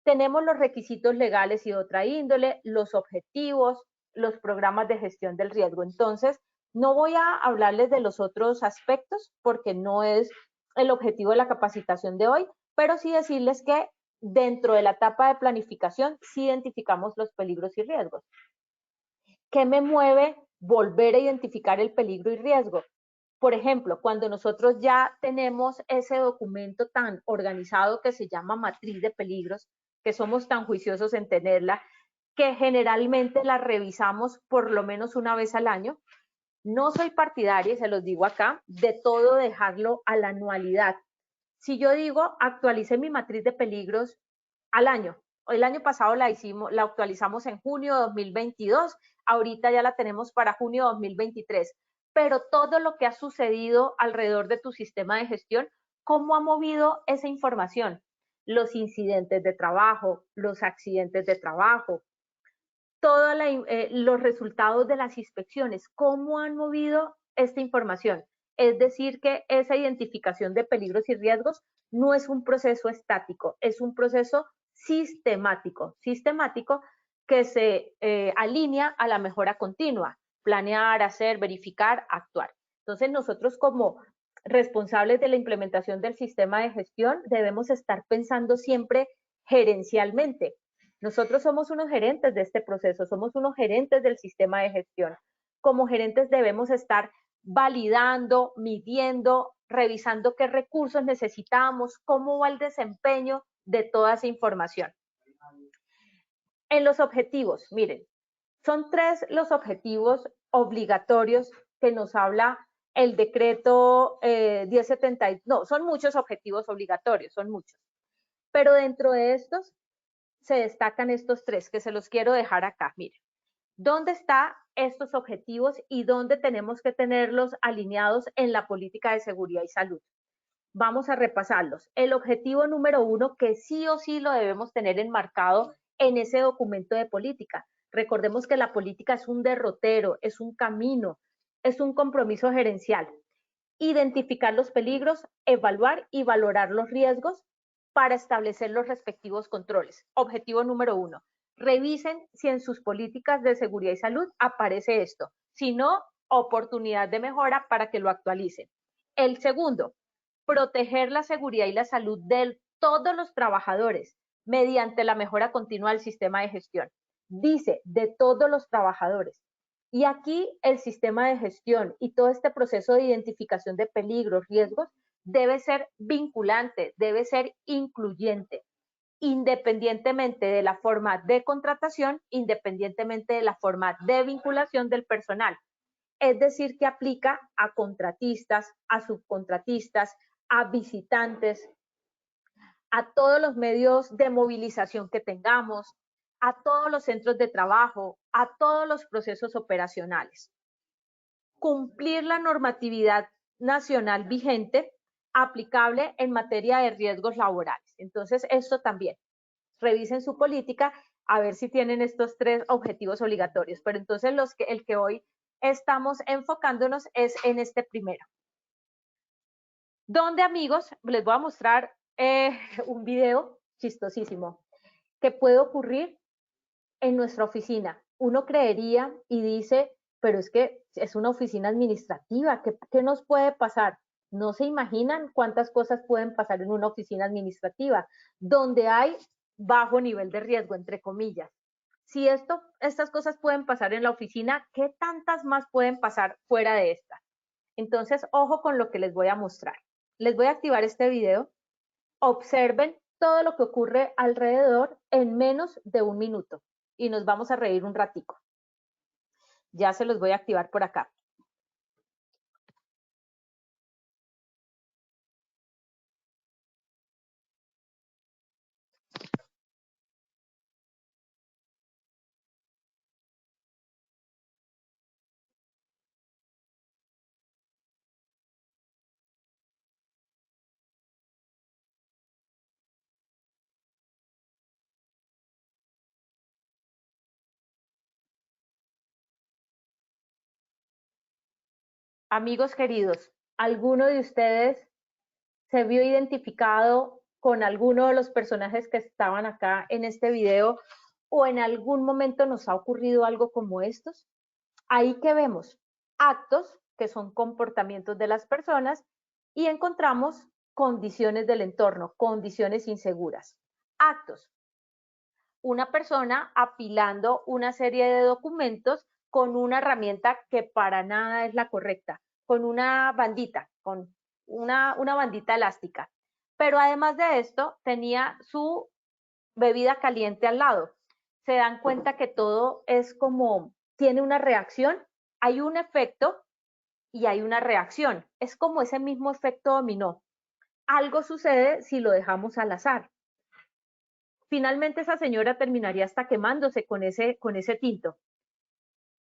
Tenemos los requisitos legales y de otra índole, los objetivos, los programas de gestión del riesgo. Entonces, no voy a hablarles de los otros aspectos porque no es el objetivo de la capacitación de hoy, pero sí decirles que dentro de la etapa de planificación sí identificamos los peligros y riesgos. ¿Qué me mueve volver a identificar el peligro y riesgo? Por ejemplo, cuando nosotros ya tenemos ese documento tan organizado que se llama matriz de peligros, que somos tan juiciosos en tenerla, que generalmente la revisamos por lo menos una vez al año. No soy partidaria, y se los digo acá, de todo dejarlo a la anualidad. Si yo digo, actualicé mi matriz de peligros al año, el año pasado la actualizamos en junio de 2022, ahorita ya la tenemos para junio de 2023, pero todo lo que ha sucedido alrededor de tu sistema de gestión, ¿cómo ha movido esa información? Los incidentes de trabajo, los accidentes de trabajo, los resultados de las inspecciones, ¿cómo han movido esta información? Es decir, que esa identificación de peligros y riesgos no es un proceso estático, es un proceso sistemático que se alinea a la mejora continua, planear, hacer, verificar, actuar. Entonces, nosotros como responsables de la implementación del sistema de gestión debemos estar pensando siempre gerencialmente. Nosotros somos unos gerentes de este proceso, somos unos gerentes del sistema de gestión. Como gerentes debemos estar validando, midiendo, revisando qué recursos necesitamos, cómo va el desempeño de toda esa información. En los objetivos, miren, son 3 los objetivos obligatorios que nos habla el decreto 1070, no, son muchos objetivos obligatorios, son muchos. Pero dentro de estos se destacan estos 3 que se los quiero dejar acá. Miren, ¿dónde están estos objetivos y dónde tenemos que tenerlos alineados en la política de seguridad y salud? Vamos a repasarlos. El objetivo número 1, que sí o sí lo debemos tener enmarcado en ese documento de política. Recordemos que la política es un derrotero, es un camino, es un compromiso gerencial. Identificar los peligros, evaluar y valorar los riesgos para establecer los respectivos controles. Objetivo número 1. Revisen si en sus políticas de seguridad y salud aparece esto. Si no, oportunidad de mejora para que lo actualicen. El segundo, proteger la seguridad y la salud de todos los trabajadores mediante la mejora continua del sistema de gestión. Dice, de todos los trabajadores. Y aquí el sistema de gestión y todo este proceso de identificación de peligros, riesgos, debe ser vinculante, debe ser incluyente, independientemente de la forma de contratación, independientemente de la forma de vinculación del personal. Es decir, que aplica a contratistas, a subcontratistas, a visitantes, a todos los medios de movilización que tengamos, a todos los centros de trabajo, a todos los procesos operacionales. Cumplir la normatividad nacional vigente aplicable en materia de riesgos laborales. Entonces, esto también. Revisen su política a ver si tienen estos 3 objetivos obligatorios. Pero entonces el que hoy estamos enfocándonos es en este primero. Donde, amigos, les voy a mostrar un video chistosísimo que puede ocurrir en nuestra oficina. Uno creería y dice, pero es que es una oficina administrativa, ¿qué nos puede pasar? No se imaginan cuántas cosas pueden pasar en una oficina administrativa, donde hay bajo nivel de riesgo, entre comillas. Si estas cosas pueden pasar en la oficina, ¿qué tantas más pueden pasar fuera de esta? Entonces, ojo con lo que les voy a mostrar. Les voy a activar este video. Observen todo lo que ocurre alrededor en menos de 1 minuto y nos vamos a reír un ratico. Ya se los voy a activar por acá. Amigos queridos, ¿alguno de ustedes se vio identificado con alguno de los personajes que estaban acá en este video o en algún momento nos ha ocurrido algo como estos? Ahí que vemos actos, que son comportamientos de las personas, y encontramos condiciones del entorno, condiciones inseguras. Actos, una persona apilando una serie de documentos con una herramienta que para nada es la correcta, con una bandita, con una bandita elástica. Pero además de esto, tenía su bebida caliente al lado. Se dan cuenta que todo es como, tiene una reacción, hay un efecto y hay una reacción. Es como ese mismo efecto dominó. Algo sucede si lo dejamos al azar. Finalmente esa señora terminaría hasta quemándose con ese tinto.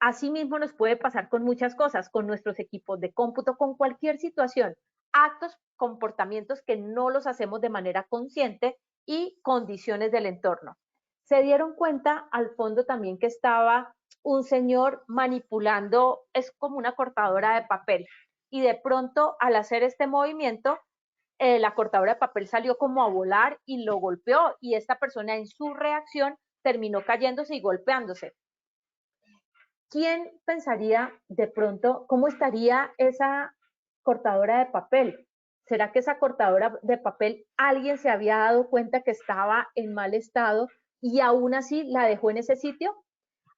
Asimismo nos puede pasar con muchas cosas, con nuestros equipos de cómputo, con cualquier situación, actos, comportamientos que no los hacemos de manera consciente y condiciones del entorno. Se dieron cuenta al fondo también que estaba un señor manipulando, es como una cortadora de papel, y de pronto al hacer este movimiento, la cortadora de papel salió como a volar y lo golpeó, y esta persona en su reacción terminó cayéndose y golpeándose. ¿Quién pensaría de pronto cómo estaría esa cortadora de papel? ¿Será que esa cortadora de papel alguien se había dado cuenta que estaba en mal estado y aún así la dejó en ese sitio?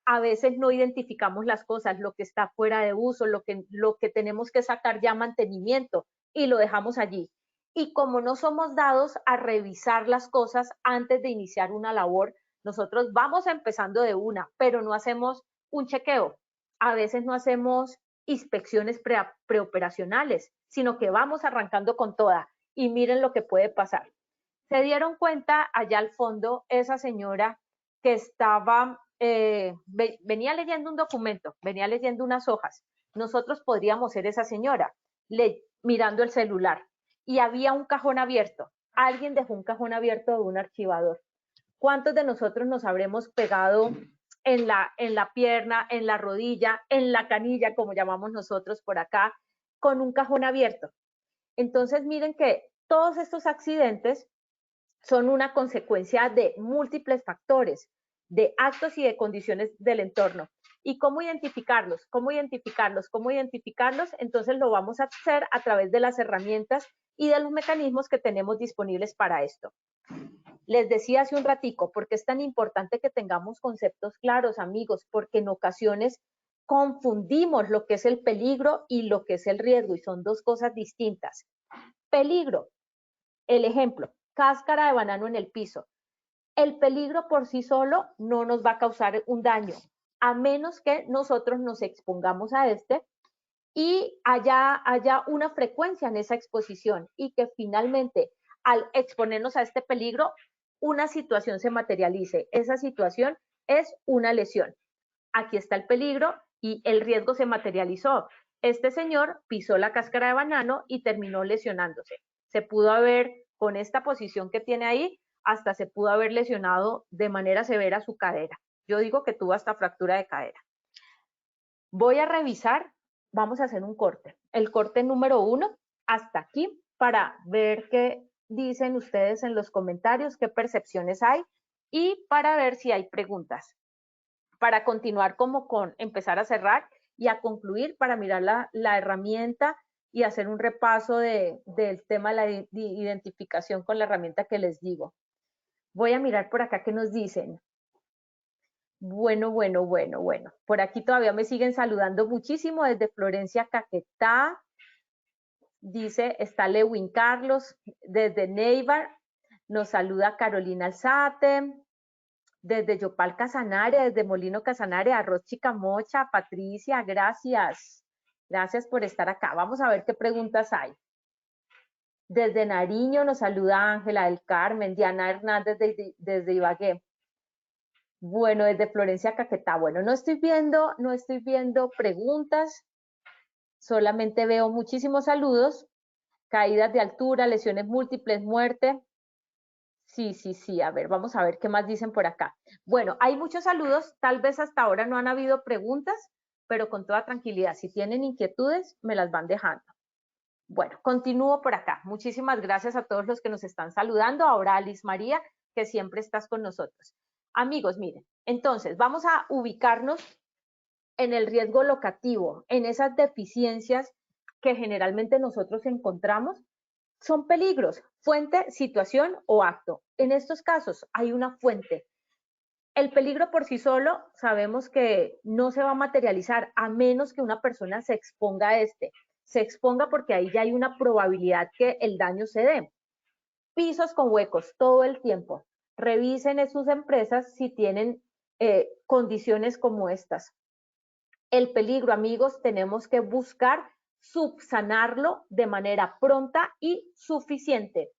A veces no identificamos las cosas, lo que está fuera de uso, lo que tenemos que sacar ya mantenimiento y lo dejamos allí. Y como no somos dados a revisar las cosas antes de iniciar una labor, nosotros vamos empezando de una, pero no hacemos un chequeo. A veces no hacemos inspecciones preoperacionales, sino que vamos arrancando con toda y miren lo que puede pasar. Se dieron cuenta allá al fondo esa señora que estaba, venía leyendo un documento, venía leyendo unas hojas. Nosotros podríamos ser esa señora mirando el celular y había un cajón abierto. Alguien dejó un cajón abierto de un archivador. ¿Cuántos de nosotros nos habremos pegado en la pierna, en la rodilla, en la canilla, como llamamos nosotros por acá, con un cajón abierto? Entonces miren que todos estos accidentes son una consecuencia de múltiples factores, de actos y de condiciones del entorno. ¿Y cómo identificarlos? ¿Cómo identificarlos? ¿Cómo identificarlos? Entonces lo vamos a hacer a través de las herramientas y de los mecanismos que tenemos disponibles para esto. Les decía hace un ratico, ¿por qué es tan importante que tengamos conceptos claros, amigos? Porque en ocasiones confundimos lo que es el peligro y lo que es el riesgo, y son dos cosas distintas. Peligro, el ejemplo, cáscara de banano en el piso. El peligro por sí solo no nos va a causar un daño, a menos que nosotros nos expongamos a este y haya una frecuencia en esa exposición y que finalmente al exponernos a este peligro, una situación se materialice. Esa situación es una lesión. Aquí está el peligro y el riesgo se materializó. Este señor pisó la cáscara de banano y terminó lesionándose. Se pudo haber, con esta posición que tiene ahí, hasta se pudo haber lesionado de manera severa su cadera. Yo digo que tuvo hasta fractura de cadera. Voy a revisar, vamos a hacer un corte. El corte número 1 hasta aquí para ver qué dicen ustedes en los comentarios, qué percepciones hay y para ver si hay preguntas. Para continuar como con empezar a cerrar y a concluir para mirar la herramienta y hacer un repaso del tema de la identificación con la herramienta que les digo. Voy a mirar por acá qué nos dicen. Bueno. Por aquí todavía me siguen saludando muchísimo desde Florencia, Caquetá. Dice, está Lewin Carlos desde Neiva. Nos saluda Carolina Alzate. Desde Yopal Casanare, desde Molino Casanare, Arroz Chicamocha, Patricia, gracias. Gracias por estar acá. Vamos a ver qué preguntas hay. Desde Nariño nos saluda Ángela del Carmen, Diana Hernández desde Ibagué. Bueno, desde Florencia Caquetá. Bueno, no estoy viendo preguntas, solamente veo muchísimos saludos. Caídas de altura, lesiones múltiples, muerte. Sí. A ver, vamos a ver qué más dicen por acá. Bueno, hay muchos saludos. Tal vez hasta ahora no han habido preguntas, pero con toda tranquilidad, si tienen inquietudes, me las van dejando. Bueno, continúo por acá. Muchísimas gracias a todos los que nos están saludando. Ahora Alice María, que siempre estás con nosotros. Amigos, miren, entonces vamos a ubicarnos en el riesgo locativo, en esas deficiencias que generalmente nosotros encontramos. Son peligros, fuente, situación o acto. En estos casos hay una fuente. El peligro por sí solo sabemos que no se va a materializar a menos que una persona se exponga a este. Se exponga porque ahí ya hay una probabilidad que el daño se dé. Pisos con huecos todo el tiempo. Revisen en sus empresas si tienen condiciones como estas. El peligro, amigos, tenemos que buscar subsanarlo de manera pronta y suficiente.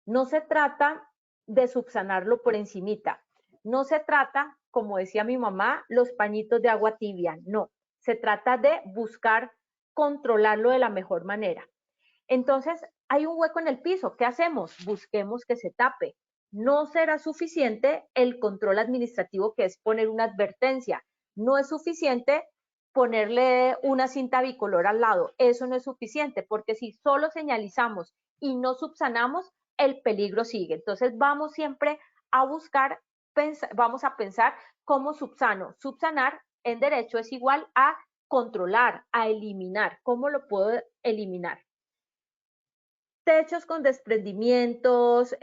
No se trata de subsanarlo por encimita. No se trata, como decía mi mamá, los pañitos de agua tibia. No, se trata de buscar controlarlo de la mejor manera. Entonces, hay un hueco en el piso. ¿Qué hacemos? Busquemos que se tape. No será suficiente el control administrativo, que es poner una advertencia. No es suficiente ponerle una cinta bicolor al lado. Eso no es suficiente, porque si solo señalizamos y no subsanamos, el peligro sigue. Entonces, vamos siempre a buscar, vamos a pensar cómo subsano. Subsanar en derecho es igual a controlar, a eliminar. ¿Cómo lo puedo eliminar? Techos con desprendimientos,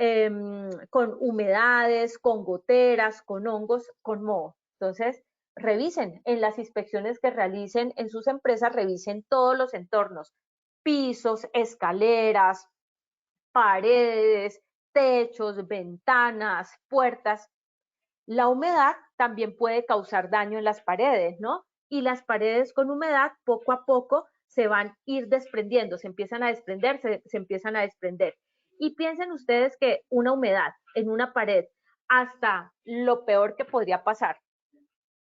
con humedades, con goteras, con hongos, con moho. Entonces, revisen en las inspecciones que realicen en sus empresas, revisen todos los entornos, pisos, escaleras, paredes, techos, ventanas, puertas. La humedad también puede causar daño en las paredes, ¿no? Y las paredes con humedad poco a poco se van a ir desprendiendo, se empiezan a desprender, se empiezan a desprender. Y piensen ustedes que una humedad en una pared, hasta lo peor que podría pasar,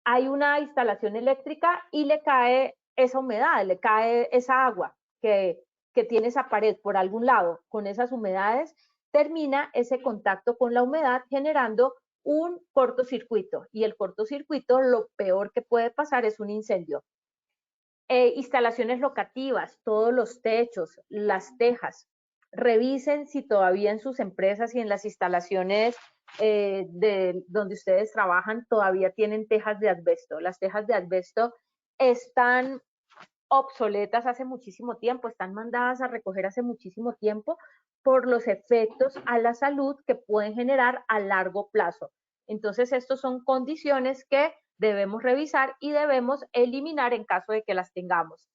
hay una instalación eléctrica y le cae esa humedad, le cae esa agua que tiene esa pared por algún lado con esas humedades, termina ese contacto con la humedad generando un cortocircuito, y el cortocircuito, lo peor que puede pasar es un incendio. Instalaciones locativas, todos los techos, las tejas. Revisen si todavía en sus empresas y en las instalaciones de donde ustedes trabajan todavía tienen tejas de asbesto. Las tejas de asbesto están obsoletas hace muchísimo tiempo, están mandadas a recoger hace muchísimo tiempo por los efectos a la salud que pueden generar a largo plazo. Entonces, estas son condiciones que debemos revisar y debemos eliminar en caso de que las tengamos.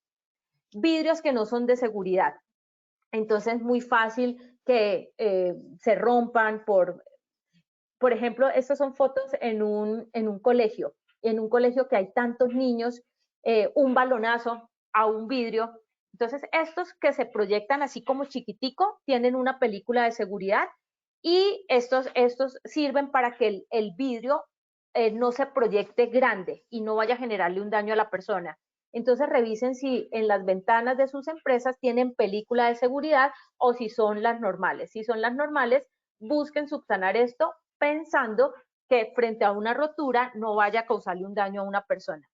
Vidrios que no son de seguridad. Entonces, es muy fácil que se rompan por ejemplo, estas son fotos en un colegio que hay tantos niños, un balonazo a un vidrio. Entonces, estos que se proyectan así como chiquitico, tienen una película de seguridad, y estos sirven para que el vidrio no se proyecte grande y no vaya a generarle un daño a la persona. Entonces, revisen si en las ventanas de sus empresas tienen película de seguridad o si son las normales. Si son las normales, busquen subsanar esto pensando que frente a una rotura no vaya a causarle un daño a una persona.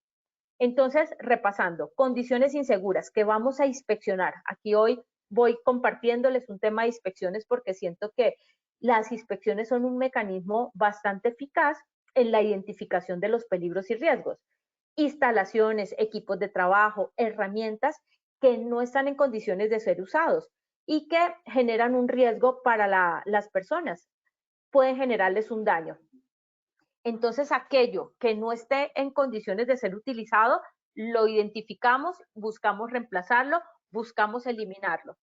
Entonces, repasando, condiciones inseguras que vamos a inspeccionar. Aquí hoy voy compartiéndoles un tema de inspecciones porque siento que las inspecciones son un mecanismo bastante eficaz en la identificación de los peligros y riesgos. Instalaciones, equipos de trabajo, herramientas que no están en condiciones de ser usados y que generan un riesgo para las personas, pueden generarles un daño. Entonces, aquello que no esté en condiciones de ser utilizado, lo identificamos, buscamos reemplazarlo, buscamos eliminarlo.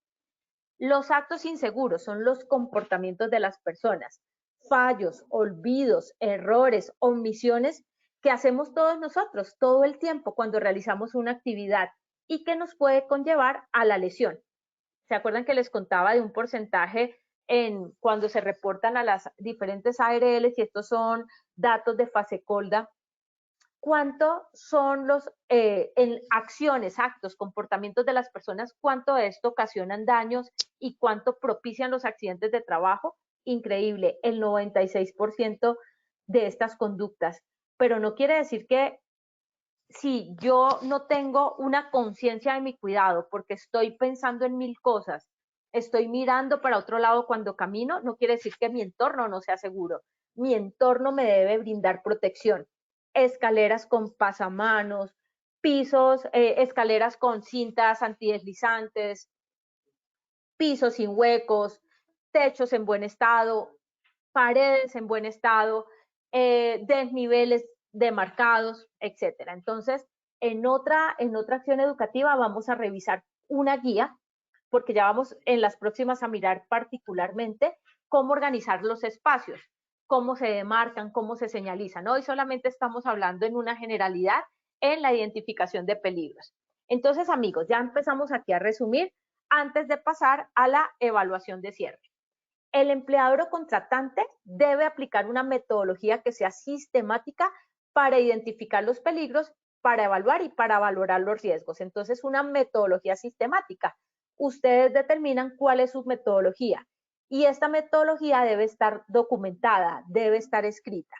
Los actos inseguros son los comportamientos de las personas, fallos, olvidos, errores, omisiones que hacemos todos nosotros todo el tiempo cuando realizamos una actividad y que nos puede conllevar a la lesión. ¿Se acuerdan que les contaba de un porcentaje en cuando se reportan a las diferentes ARLs, y estos son datos de FASECOLDA? ¿Cuánto son los en acciones, actos, comportamientos de las personas, cuánto de esto ocasionan daños y cuánto propician los accidentes de trabajo? Increíble, el 96% de estas conductas. Pero no quiere decir que si yo no tengo una conciencia de mi cuidado porque estoy pensando en mil cosas, estoy mirando para otro lado cuando camino, no quiere decir que mi entorno no sea seguro. Mi entorno me debe brindar protección. Escaleras con pasamanos, pisos, escaleras con cintas antideslizantes, pisos sin huecos, techos en buen estado, paredes en buen estado, desniveles demarcados, etcétera. Entonces, en otra acción educativa vamos a revisar una guía, porque ya vamos en las próximas a mirar particularmente cómo organizar los espacios, cómo se demarcan, cómo se señalizan. Hoy solamente estamos hablando en una generalidad en la identificación de peligros. Entonces, amigos, ya empezamos aquí a resumir antes de pasar a la evaluación de cierre. El empleador o contratante debe aplicar una metodología que sea sistemática para identificar los peligros, para evaluar y para valorar los riesgos. Entonces, una metodología sistemática. Ustedes determinan cuál es su metodología y esta metodología debe estar documentada, debe estar escrita.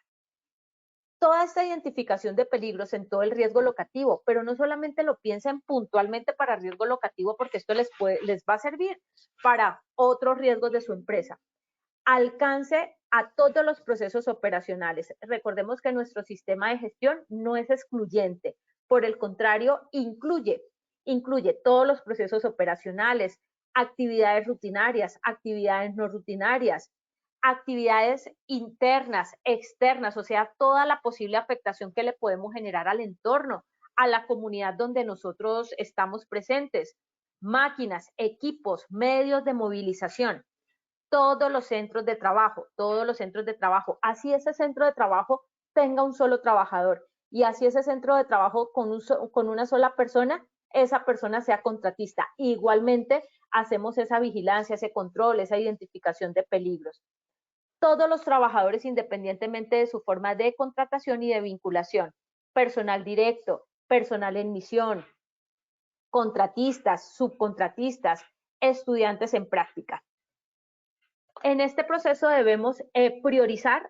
Toda esta identificación de peligros en todo el riesgo locativo, pero no solamente lo piensen puntualmente para riesgo locativo, porque esto les va a servir para otros riesgos de su empresa. Alcance a todos los procesos operacionales. Recordemos que nuestro sistema de gestión no es excluyente, por el contrario, incluye todos los procesos operacionales, actividades rutinarias, actividades no rutinarias, actividades internas, externas, o sea, toda la posible afectación que le podemos generar al entorno, a la comunidad donde nosotros estamos presentes, máquinas, equipos, medios de movilización, todos los centros de trabajo, así ese centro de trabajo tenga un solo trabajador y así ese centro de trabajo con una sola persona, esa persona sea contratista. Igualmente hacemos esa vigilancia, ese control, esa identificación de peligros. Todos los trabajadores, independientemente de su forma de contratación y de vinculación, personal directo, personal en misión, contratistas, subcontratistas, estudiantes en práctica. En este proceso debemos priorizar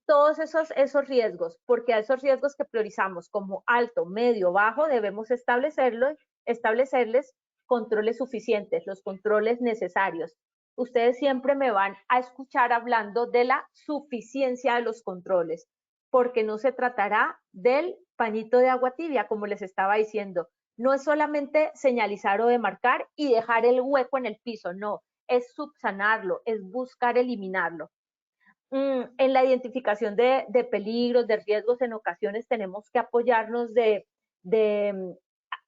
todos esos riesgos, porque a esos riesgos que priorizamos como alto, medio, bajo, debemos establecerles controles suficientes, los controles necesarios. Ustedes siempre me van a escuchar hablando de la suficiencia de los controles, porque no se tratará del pañito de agua tibia, como les estaba diciendo. No es solamente señalizar o demarcar y dejar el hueco en el piso, no, es subsanarlo, es buscar eliminarlo. En la identificación de peligros, de riesgos, en ocasiones tenemos que apoyarnos de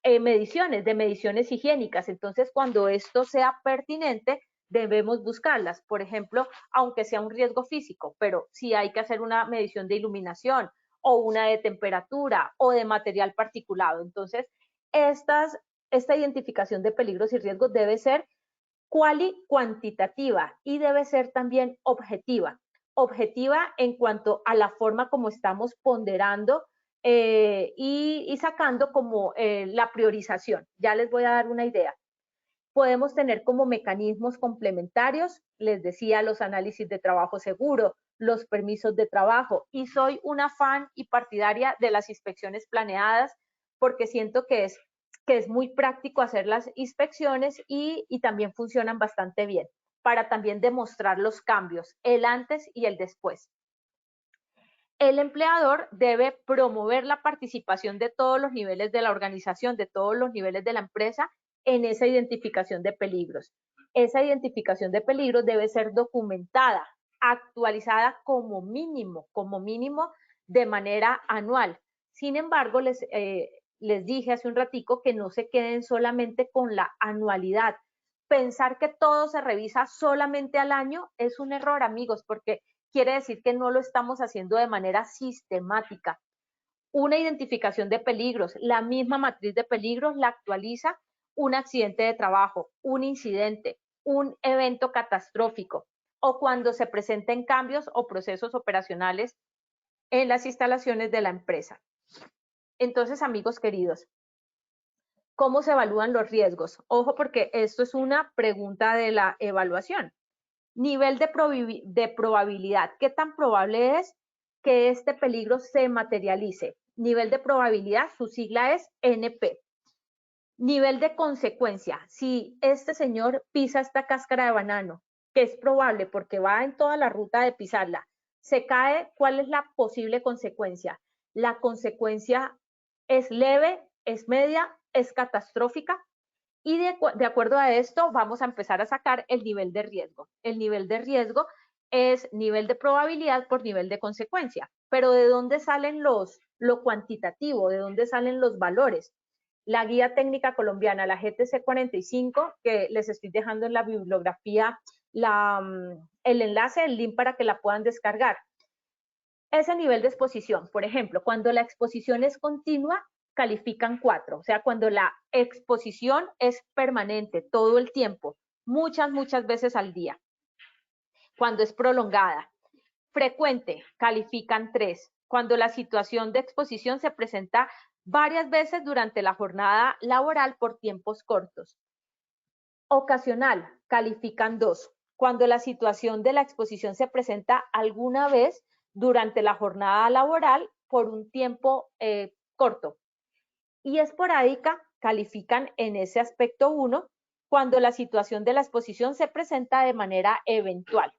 mediciones higiénicas. Entonces, cuando esto sea pertinente, debemos buscarlas. Por ejemplo, aunque sea un riesgo físico, pero si hay que hacer una medición de iluminación o una de temperatura o de material particulado. Entonces, esta identificación de peligros y riesgos debe ser cuantitativa y debe ser también objetiva. Objetiva en cuanto a la forma como estamos ponderando y sacando como la priorización. Ya les voy a dar una idea. Podemos tener como mecanismos complementarios, les decía, los análisis de trabajo seguro, los permisos de trabajo, y soy una fan y partidaria de las inspecciones planeadas porque siento que es muy práctico hacer las inspecciones y también funcionan bastante bien para también demostrar los cambios, el antes y el después. El empleador debe promover la participación de todos los niveles de la organización, de todos los niveles de la empresa en esa identificación de peligros. Esa identificación de peligros debe ser documentada, actualizada como mínimo de manera anual. Sin embargo, les dije hace un ratico que no se queden solamente con la anualidad. Pensar que todo se revisa solamente al año es un error, amigos, porque quiere decir que no lo estamos haciendo de manera sistemática. Una identificación de peligros, la misma matriz de peligros la actualiza un accidente de trabajo, un incidente, un evento catastrófico o cuando se presenten cambios o procesos operacionales en las instalaciones de la empresa. Entonces, amigos queridos, ¿cómo se evalúan los riesgos? Ojo, porque esto es una pregunta de la evaluación. Nivel de probabilidad. ¿Qué tan probable es que este peligro se materialice? Nivel de probabilidad, su sigla es NP. Nivel de consecuencia. Si este señor pisa esta cáscara de banano, que es probable porque va en toda la ruta de pisarla, se cae, ¿cuál es la posible consecuencia? La consecuencia es leve, es media, es catastrófica. Y de acuerdo a esto, vamos a empezar a sacar el nivel de riesgo. El nivel de riesgo es nivel de probabilidad por nivel de consecuencia. Pero ¿de dónde salen lo cuantitativo? ¿De dónde salen los valores? La guía técnica colombiana, la GTC 45, que les estoy dejando en la bibliografía el enlace, el link para que la puedan descargar. Ese nivel de exposición, por ejemplo, cuando la exposición es continua, califican 4, o sea, cuando la exposición es permanente todo el tiempo, muchas veces al día. Cuando es prolongada, frecuente, califican 3. Cuando la situación de exposición se presenta varias veces durante la jornada laboral por tiempos cortos. Ocasional, califican 2. Cuando la situación de la exposición se presenta alguna vez durante la jornada laboral por un tiempo corto. Y esporádica, califican en ese aspecto 1, cuando la situación de la exposición se presenta de manera eventual.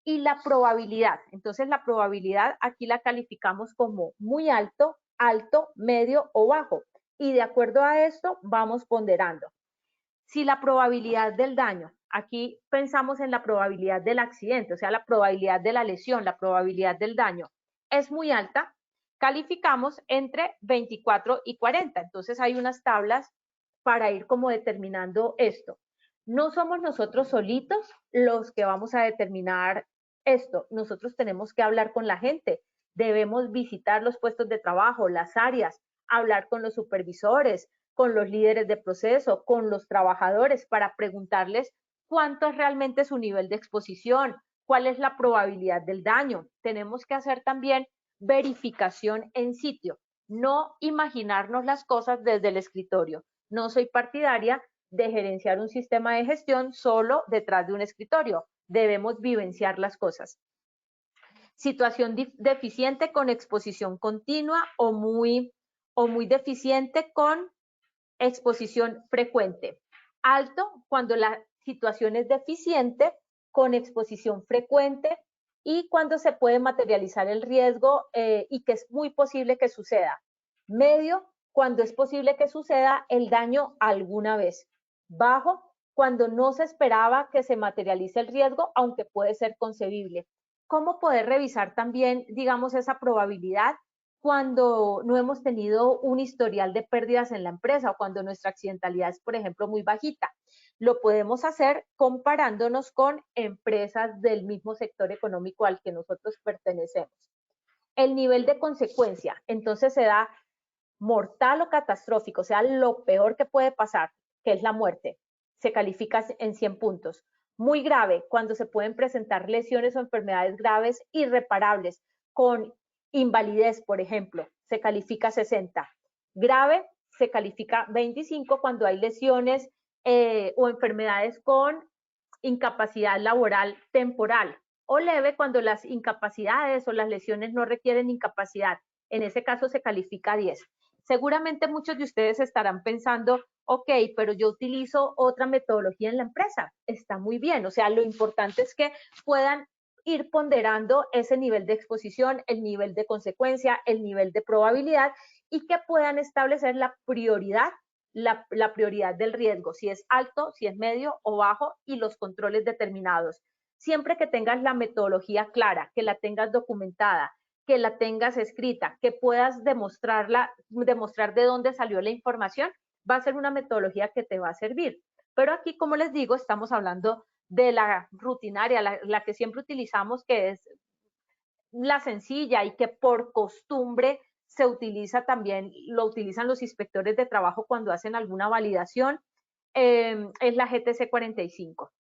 Y la probabilidad, entonces la probabilidad aquí la calificamos como muy alto, alto, medio o bajo. Y de acuerdo a esto vamos ponderando. Si la probabilidad del daño, aquí pensamos en la probabilidad del accidente, o sea, la probabilidad de la lesión, la probabilidad del daño, es muy alta, calificamos entre 24 y 40. Entonces hay unas tablas para ir como determinando esto. No somos nosotros solitos los que vamos a determinar esto. Nosotros tenemos que hablar con la gente. Debemos visitar los puestos de trabajo, las áreas, hablar con los supervisores, con los líderes de proceso, con los trabajadores, para preguntarles cuánto es realmente su nivel de exposición, cuál es la probabilidad del daño. Tenemos que hacer también verificación en sitio, no imaginarnos las cosas desde el escritorio. No soy partidaria de gerenciar un sistema de gestión solo detrás de un escritorio. Debemos vivenciar las cosas. Situación deficiente con exposición continua o muy deficiente con exposición frecuente. Alto cuando la situación es deficiente con exposición frecuente y cuando se puede materializar el riesgo y que es muy posible que suceda. Medio cuando es posible que suceda el daño alguna vez. Bajo cuando no se esperaba que se materialice el riesgo, aunque puede ser concebible. ¿Cómo poder revisar también, digamos, esa probabilidad? Cuando no hemos tenido un historial de pérdidas en la empresa o cuando nuestra accidentalidad es, por ejemplo, muy bajita. Lo podemos hacer comparándonos con empresas del mismo sector económico al que nosotros pertenecemos. El nivel de consecuencia, entonces se da mortal o catastrófico, o sea, lo peor que puede pasar, que es la muerte, se califica en 100 puntos. Muy grave, cuando se pueden presentar lesiones o enfermedades graves irreparables, con invalidez, por ejemplo, se califica 60. Grave, se califica 25 cuando hay lesiones o enfermedades con incapacidad laboral temporal. O leve cuando las incapacidades o las lesiones no requieren incapacidad. En ese caso se califica 10. Seguramente muchos de ustedes estarán pensando, ok, pero yo utilizo otra metodología en la empresa. Está muy bien, o sea, lo importante es que puedan ir ponderando ese nivel de exposición, el nivel de consecuencia, el nivel de probabilidad y que puedan establecer la prioridad, la prioridad del riesgo, si es alto, si es medio o bajo y los controles determinados. Siempre que tengas la metodología clara, que la tengas documentada, que la tengas escrita, que puedas demostrar de dónde salió la información, va a ser una metodología que te va a servir. Pero aquí, como les digo, estamos hablando de la rutinaria, la que siempre utilizamos, que es la sencilla y que por costumbre se utiliza también, lo utilizan los inspectores de trabajo cuando hacen alguna validación, es la GTC 45.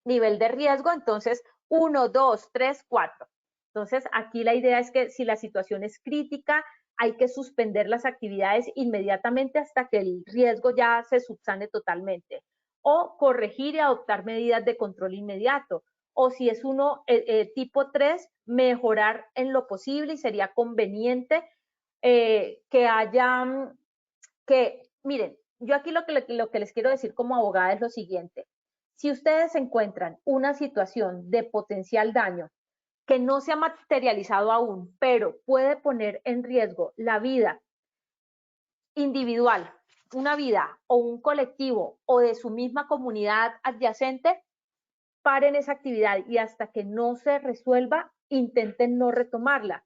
Nivel de riesgo, entonces 1, 2, 3, 4. Entonces aquí la idea es que si la situación es crítica, hay que suspender las actividades inmediatamente hasta que el riesgo ya se subsane totalmente, o corregir y adoptar medidas de control inmediato, o si es uno tipo 3, mejorar en lo posible, y sería conveniente que haya, miren, yo aquí lo que les quiero decir como abogada es lo siguiente: si ustedes encuentran una situación de potencial daño que no se ha materializado aún, pero puede poner en riesgo la vida individual, una vida o un colectivo o de su misma comunidad adyacente, paren esa actividad y hasta que no se resuelva, intenten no retomarla.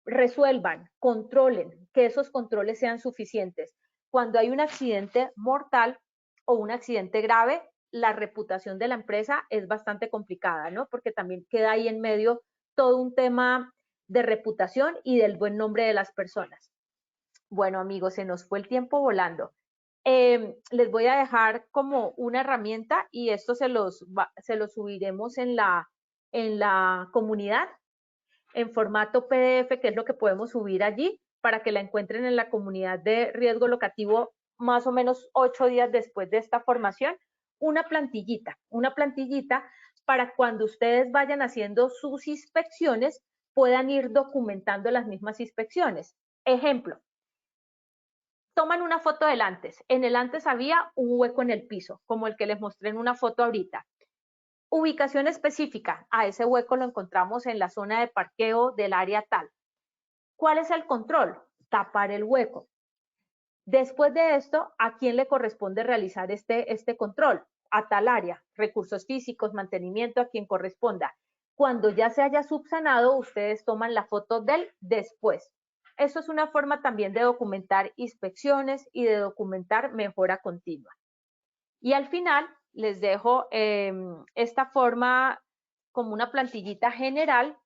Resuelvan, controlen, que esos controles sean suficientes. Cuando hay un accidente mortal o un accidente grave, la reputación de la empresa es bastante complicada, ¿no? Porque también queda ahí en medio todo un tema de reputación y del buen nombre de las personas. Bueno, amigos, se nos fue el tiempo volando. Les voy a dejar como una herramienta y esto se los subiremos en la comunidad en formato PDF, que es lo que podemos subir allí para que la encuentren en la comunidad de riesgo locativo más o menos 8 días después de esta formación. Una plantillita para cuando ustedes vayan haciendo sus inspecciones puedan ir documentando las mismas inspecciones. Ejemplo, toman una foto del antes. En el antes había un hueco en el piso, como el que les mostré en una foto ahorita. Ubicación específica, a ese hueco lo encontramos en la zona de parqueo del área tal. ¿Cuál es el control? Tapar el hueco. Después de esto, ¿a quién le corresponde realizar este control? A tal área, recursos físicos, mantenimiento, a quien corresponda. Cuando ya se haya subsanado, ustedes toman la foto del después. Eso es una forma también de documentar inspecciones y de documentar mejora continua. Y al final les dejo esta forma como una plantillita general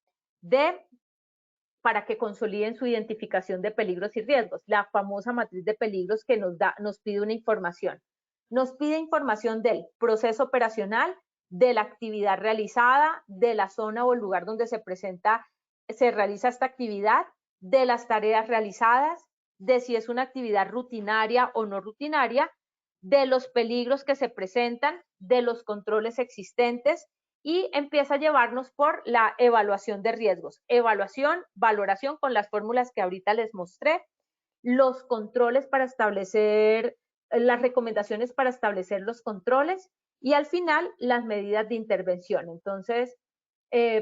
para que consoliden su identificación de peligros y riesgos, la famosa matriz de peligros que nos pide una información. Nos pide información del proceso operacional, de la actividad realizada, de la zona o el lugar donde se realiza esta actividad, de las tareas realizadas, de si es una actividad rutinaria o no rutinaria, de los peligros que se presentan, de los controles existentes, y empieza a llevarnos por la evaluación de riesgos. Evaluación, valoración con las fórmulas que ahorita les mostré, los controles para establecer, las recomendaciones para establecer los controles y al final las medidas de intervención. Entonces,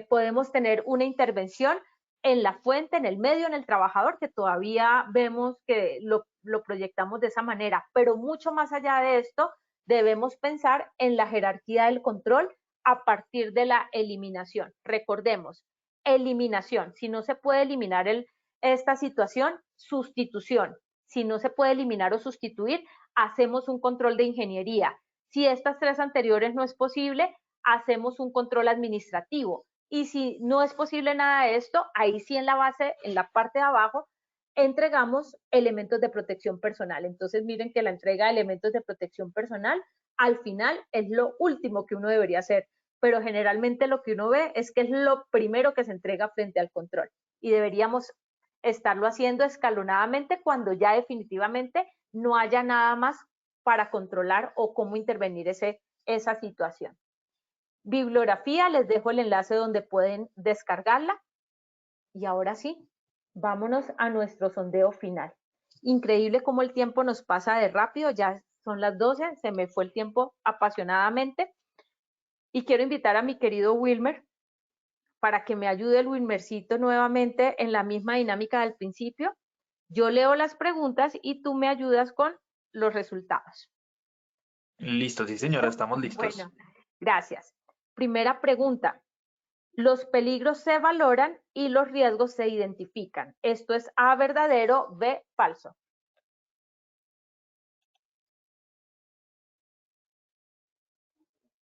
podemos tener una intervención en la fuente, en el medio, en el trabajador, que todavía vemos que lo proyectamos de esa manera, pero mucho más allá de esto, debemos pensar en la jerarquía del control a partir de la eliminación. Recordemos, eliminación. Si no se puede eliminar esta situación, sustitución. Si no se puede eliminar o sustituir, hacemos un control de ingeniería. Si estas tres anteriores no es posible, hacemos un control administrativo. Y si no es posible nada de esto, ahí sí en la base, en la parte de abajo, entregamos elementos de protección personal. Entonces miren que la entrega de elementos de protección personal al final es lo último que uno debería hacer, pero generalmente lo que uno ve es que es lo primero que se entrega frente al control y deberíamos estarlo haciendo escalonadamente cuando ya definitivamente no haya nada más para controlar o cómo intervenir esa situación. Bibliografía, les dejo el enlace donde pueden descargarla. Y ahora sí, vámonos a nuestro sondeo final. Increíble cómo el tiempo nos pasa de rápido, ya son las 12, se me fue el tiempo apasionadamente. Y quiero invitar a mi querido Wilmer para que me ayude el Wilmercito nuevamente en la misma dinámica del principio. Yo leo las preguntas y tú me ayudas con los resultados. Listo, sí señora, estamos listos. Bueno, gracias. Primera pregunta. Los peligros se valoran y los riesgos se identifican. Esto es A, verdadero, B, falso.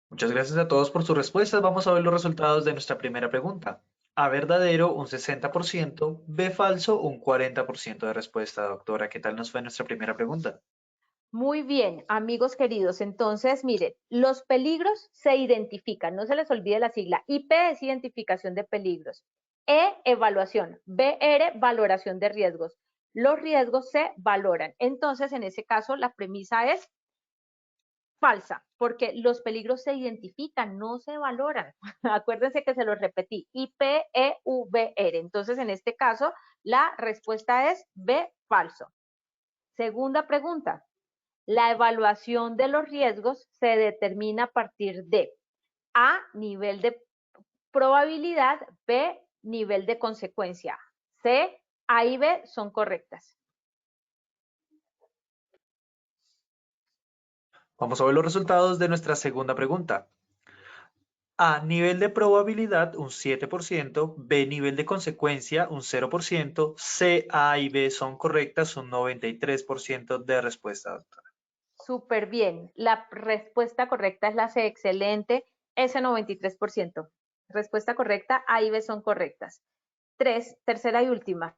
Muchas gracias a todos por sus respuestas. Vamos a ver los resultados de nuestra primera pregunta. A, verdadero, un 60%, B, falso, un 40% de respuesta, doctora. ¿Qué tal nos fue nuestra primera pregunta? Muy bien, amigos queridos. Entonces, miren, los peligros se identifican. No se les olvide la sigla. IP es identificación de peligros. E, evaluación. BR, valoración de riesgos. Los riesgos se valoran. Entonces, en ese caso, la premisa es falsa, porque los peligros se identifican, no se valoran. Acuérdense que se los repetí, IPEVR. Entonces, en este caso, la respuesta es B, falso. Segunda pregunta. La evaluación de los riesgos se determina a partir de A, nivel de probabilidad, B, nivel de consecuencia. C, A y B son correctas. Vamos a ver los resultados de nuestra segunda pregunta. A, nivel de probabilidad, un 7%, B, nivel de consecuencia, un 0%, C, A y B son correctas, un 93% de respuesta, doctora. Súper bien. La respuesta correcta es la C, excelente, ese 93%. Respuesta correcta, A y B son correctas. Tercera y última.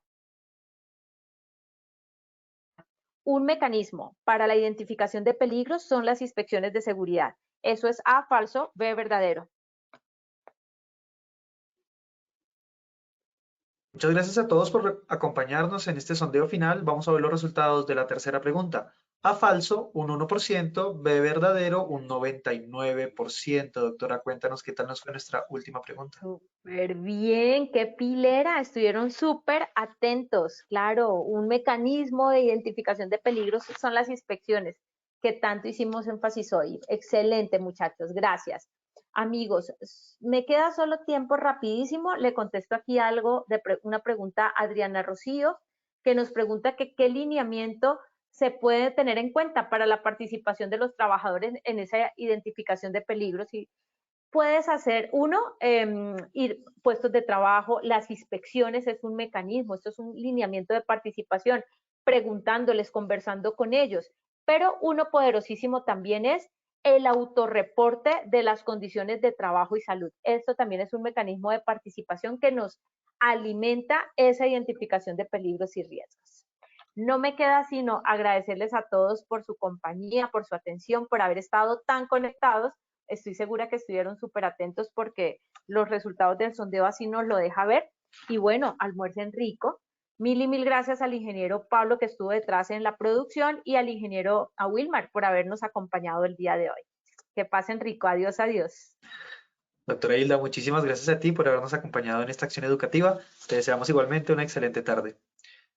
Un mecanismo para la identificación de peligros son las inspecciones de seguridad. Eso es A, falso, B, verdadero. Muchas gracias a todos por acompañarnos en este sondeo final. Vamos a ver los resultados de la tercera pregunta. A, falso, un 1%, B, verdadero, un 99%. Doctora, cuéntanos qué tal nos fue nuestra última pregunta. Súper bien, qué pilera, estuvieron súper atentos. Claro, un mecanismo de identificación de peligros son las inspecciones, que tanto hicimos énfasis hoy. Excelente, muchachos, gracias. Amigos, me queda solo tiempo rapidísimo. Le contesto aquí algo de una pregunta a Adriana Rocío, que nos pregunta que qué lineamiento se puede tener en cuenta para la participación de los trabajadores en esa identificación de peligros. Y puedes hacer, uno, ir puestos de trabajo, las inspecciones es un mecanismo, esto es un lineamiento de participación, preguntándoles, conversando con ellos. Pero uno poderosísimo también es el autorreporte de las condiciones de trabajo y salud. Esto también es un mecanismo de participación que nos alimenta esa identificación de peligros y riesgos. No me queda sino agradecerles a todos por su compañía, por su atención, por haber estado tan conectados. Estoy segura que estuvieron súper atentos porque los resultados del sondeo así nos lo deja ver. Y bueno, almuercen rico. Mil y mil gracias al ingeniero Pablo que estuvo detrás en la producción y al ingeniero a Wilmar por habernos acompañado el día de hoy. Que pasen rico. Adiós, adiós. Doctora Hilda, muchísimas gracias a ti por habernos acompañado en esta acción educativa. Te deseamos igualmente una excelente tarde.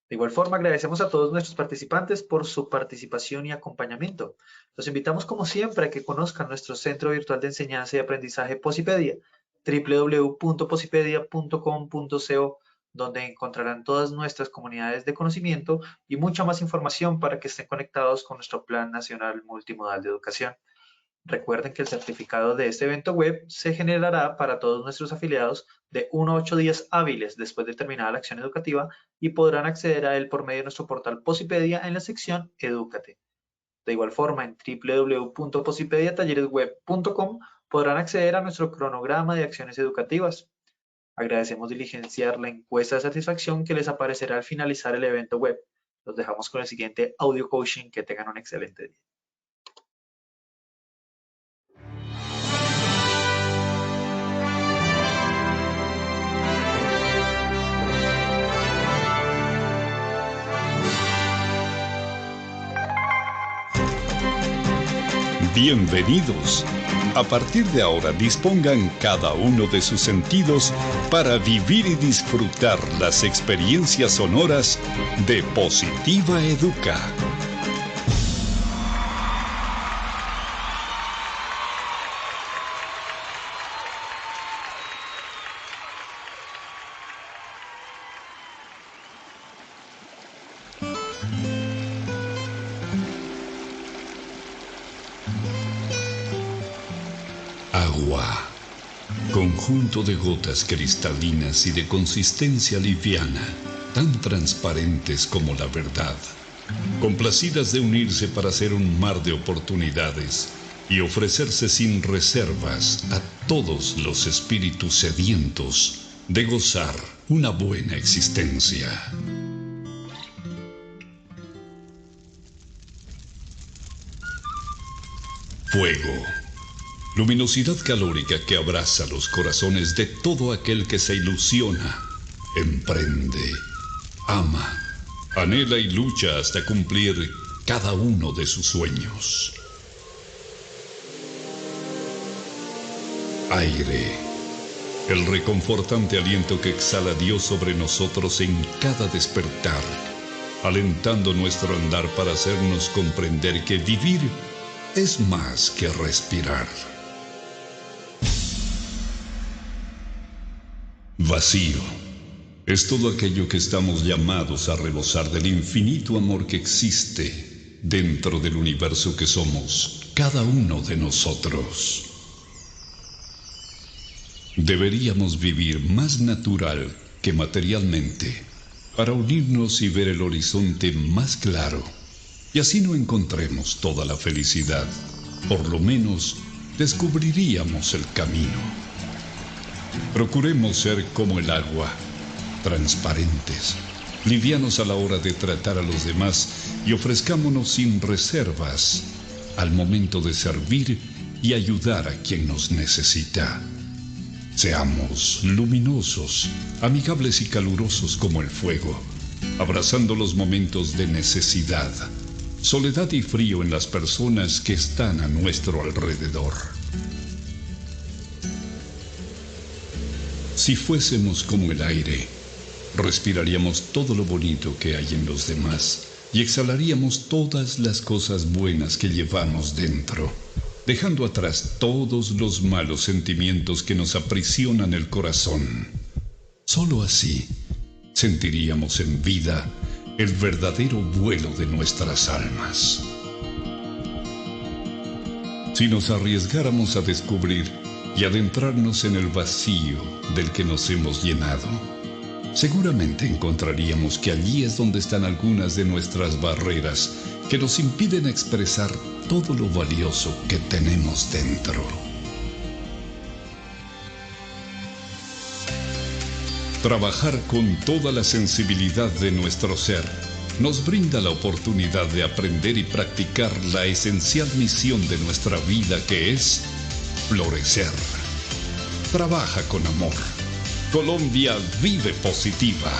De igual forma, agradecemos a todos nuestros participantes por su participación y acompañamiento. Los invitamos, como siempre, a que conozcan nuestro Centro Virtual de Enseñanza y Aprendizaje Posipedia, www.posipedia.com.co, donde encontrarán todas nuestras comunidades de conocimiento y mucha más información para que estén conectados con nuestro Plan Nacional Multimodal de Educación. Recuerden que el certificado de este evento web se generará para todos nuestros afiliados de 1 a 8 días hábiles después de terminada la acción educativa y podrán acceder a él por medio de nuestro portal Posipedia en la sección Edúcate. De igual forma, en www.posipediatalleresweb.com podrán acceder a nuestro cronograma de acciones educativas. Agradecemos diligenciar la encuesta de satisfacción que les aparecerá al finalizar el evento web. Los dejamos con el siguiente audio coaching. Que tengan un excelente día. Bienvenidos. A partir de ahora dispongan cada uno de sus sentidos para vivir y disfrutar las experiencias sonoras de Positiva Educa. Agua. Conjunto de gotas cristalinas y de consistencia liviana, tan transparentes como la verdad, complacidas de unirse para hacer un mar de oportunidades y ofrecerse sin reservas a todos los espíritus sedientos de gozar una buena existencia. Fuego. Luminosidad calórica que abraza los corazones de todo aquel que se ilusiona, emprende, ama, anhela y lucha hasta cumplir cada uno de sus sueños. Aire. El reconfortante aliento que exhala Dios sobre nosotros en cada despertar, alentando nuestro andar para hacernos comprender que vivir es más que respirar. Vacío. Es todo aquello que estamos llamados a rebosar del infinito amor que existe dentro del universo que somos cada uno de nosotros. Deberíamos vivir más natural que materialmente para unirnos y ver el horizonte más claro, y así no encontremos toda la felicidad. Por lo menos descubriríamos el camino. Procuremos ser como el agua, transparentes, livianos a la hora de tratar a los demás y ofrezcámonos sin reservas al momento de servir y ayudar a quien nos necesita. Seamos luminosos, amigables y calurosos como el fuego, abrazando los momentos de necesidad, soledad y frío en las personas que están a nuestro alrededor. Si fuésemos como el aire, respiraríamos todo lo bonito que hay en los demás y exhalaríamos todas las cosas buenas que llevamos dentro, dejando atrás todos los malos sentimientos que nos aprisionan el corazón. Solo así sentiríamos en vida el verdadero vuelo de nuestras almas. Si nos arriesgáramos a descubrir y adentrarnos en el vacío del que nos hemos llenado, seguramente encontraríamos que allí es donde están algunas de nuestras barreras que nos impiden expresar todo lo valioso que tenemos dentro. Trabajar con toda la sensibilidad de nuestro ser nos brinda la oportunidad de aprender y practicar la esencial misión de nuestra vida, que es florecer. Trabaja con amor. Colombia vive positiva.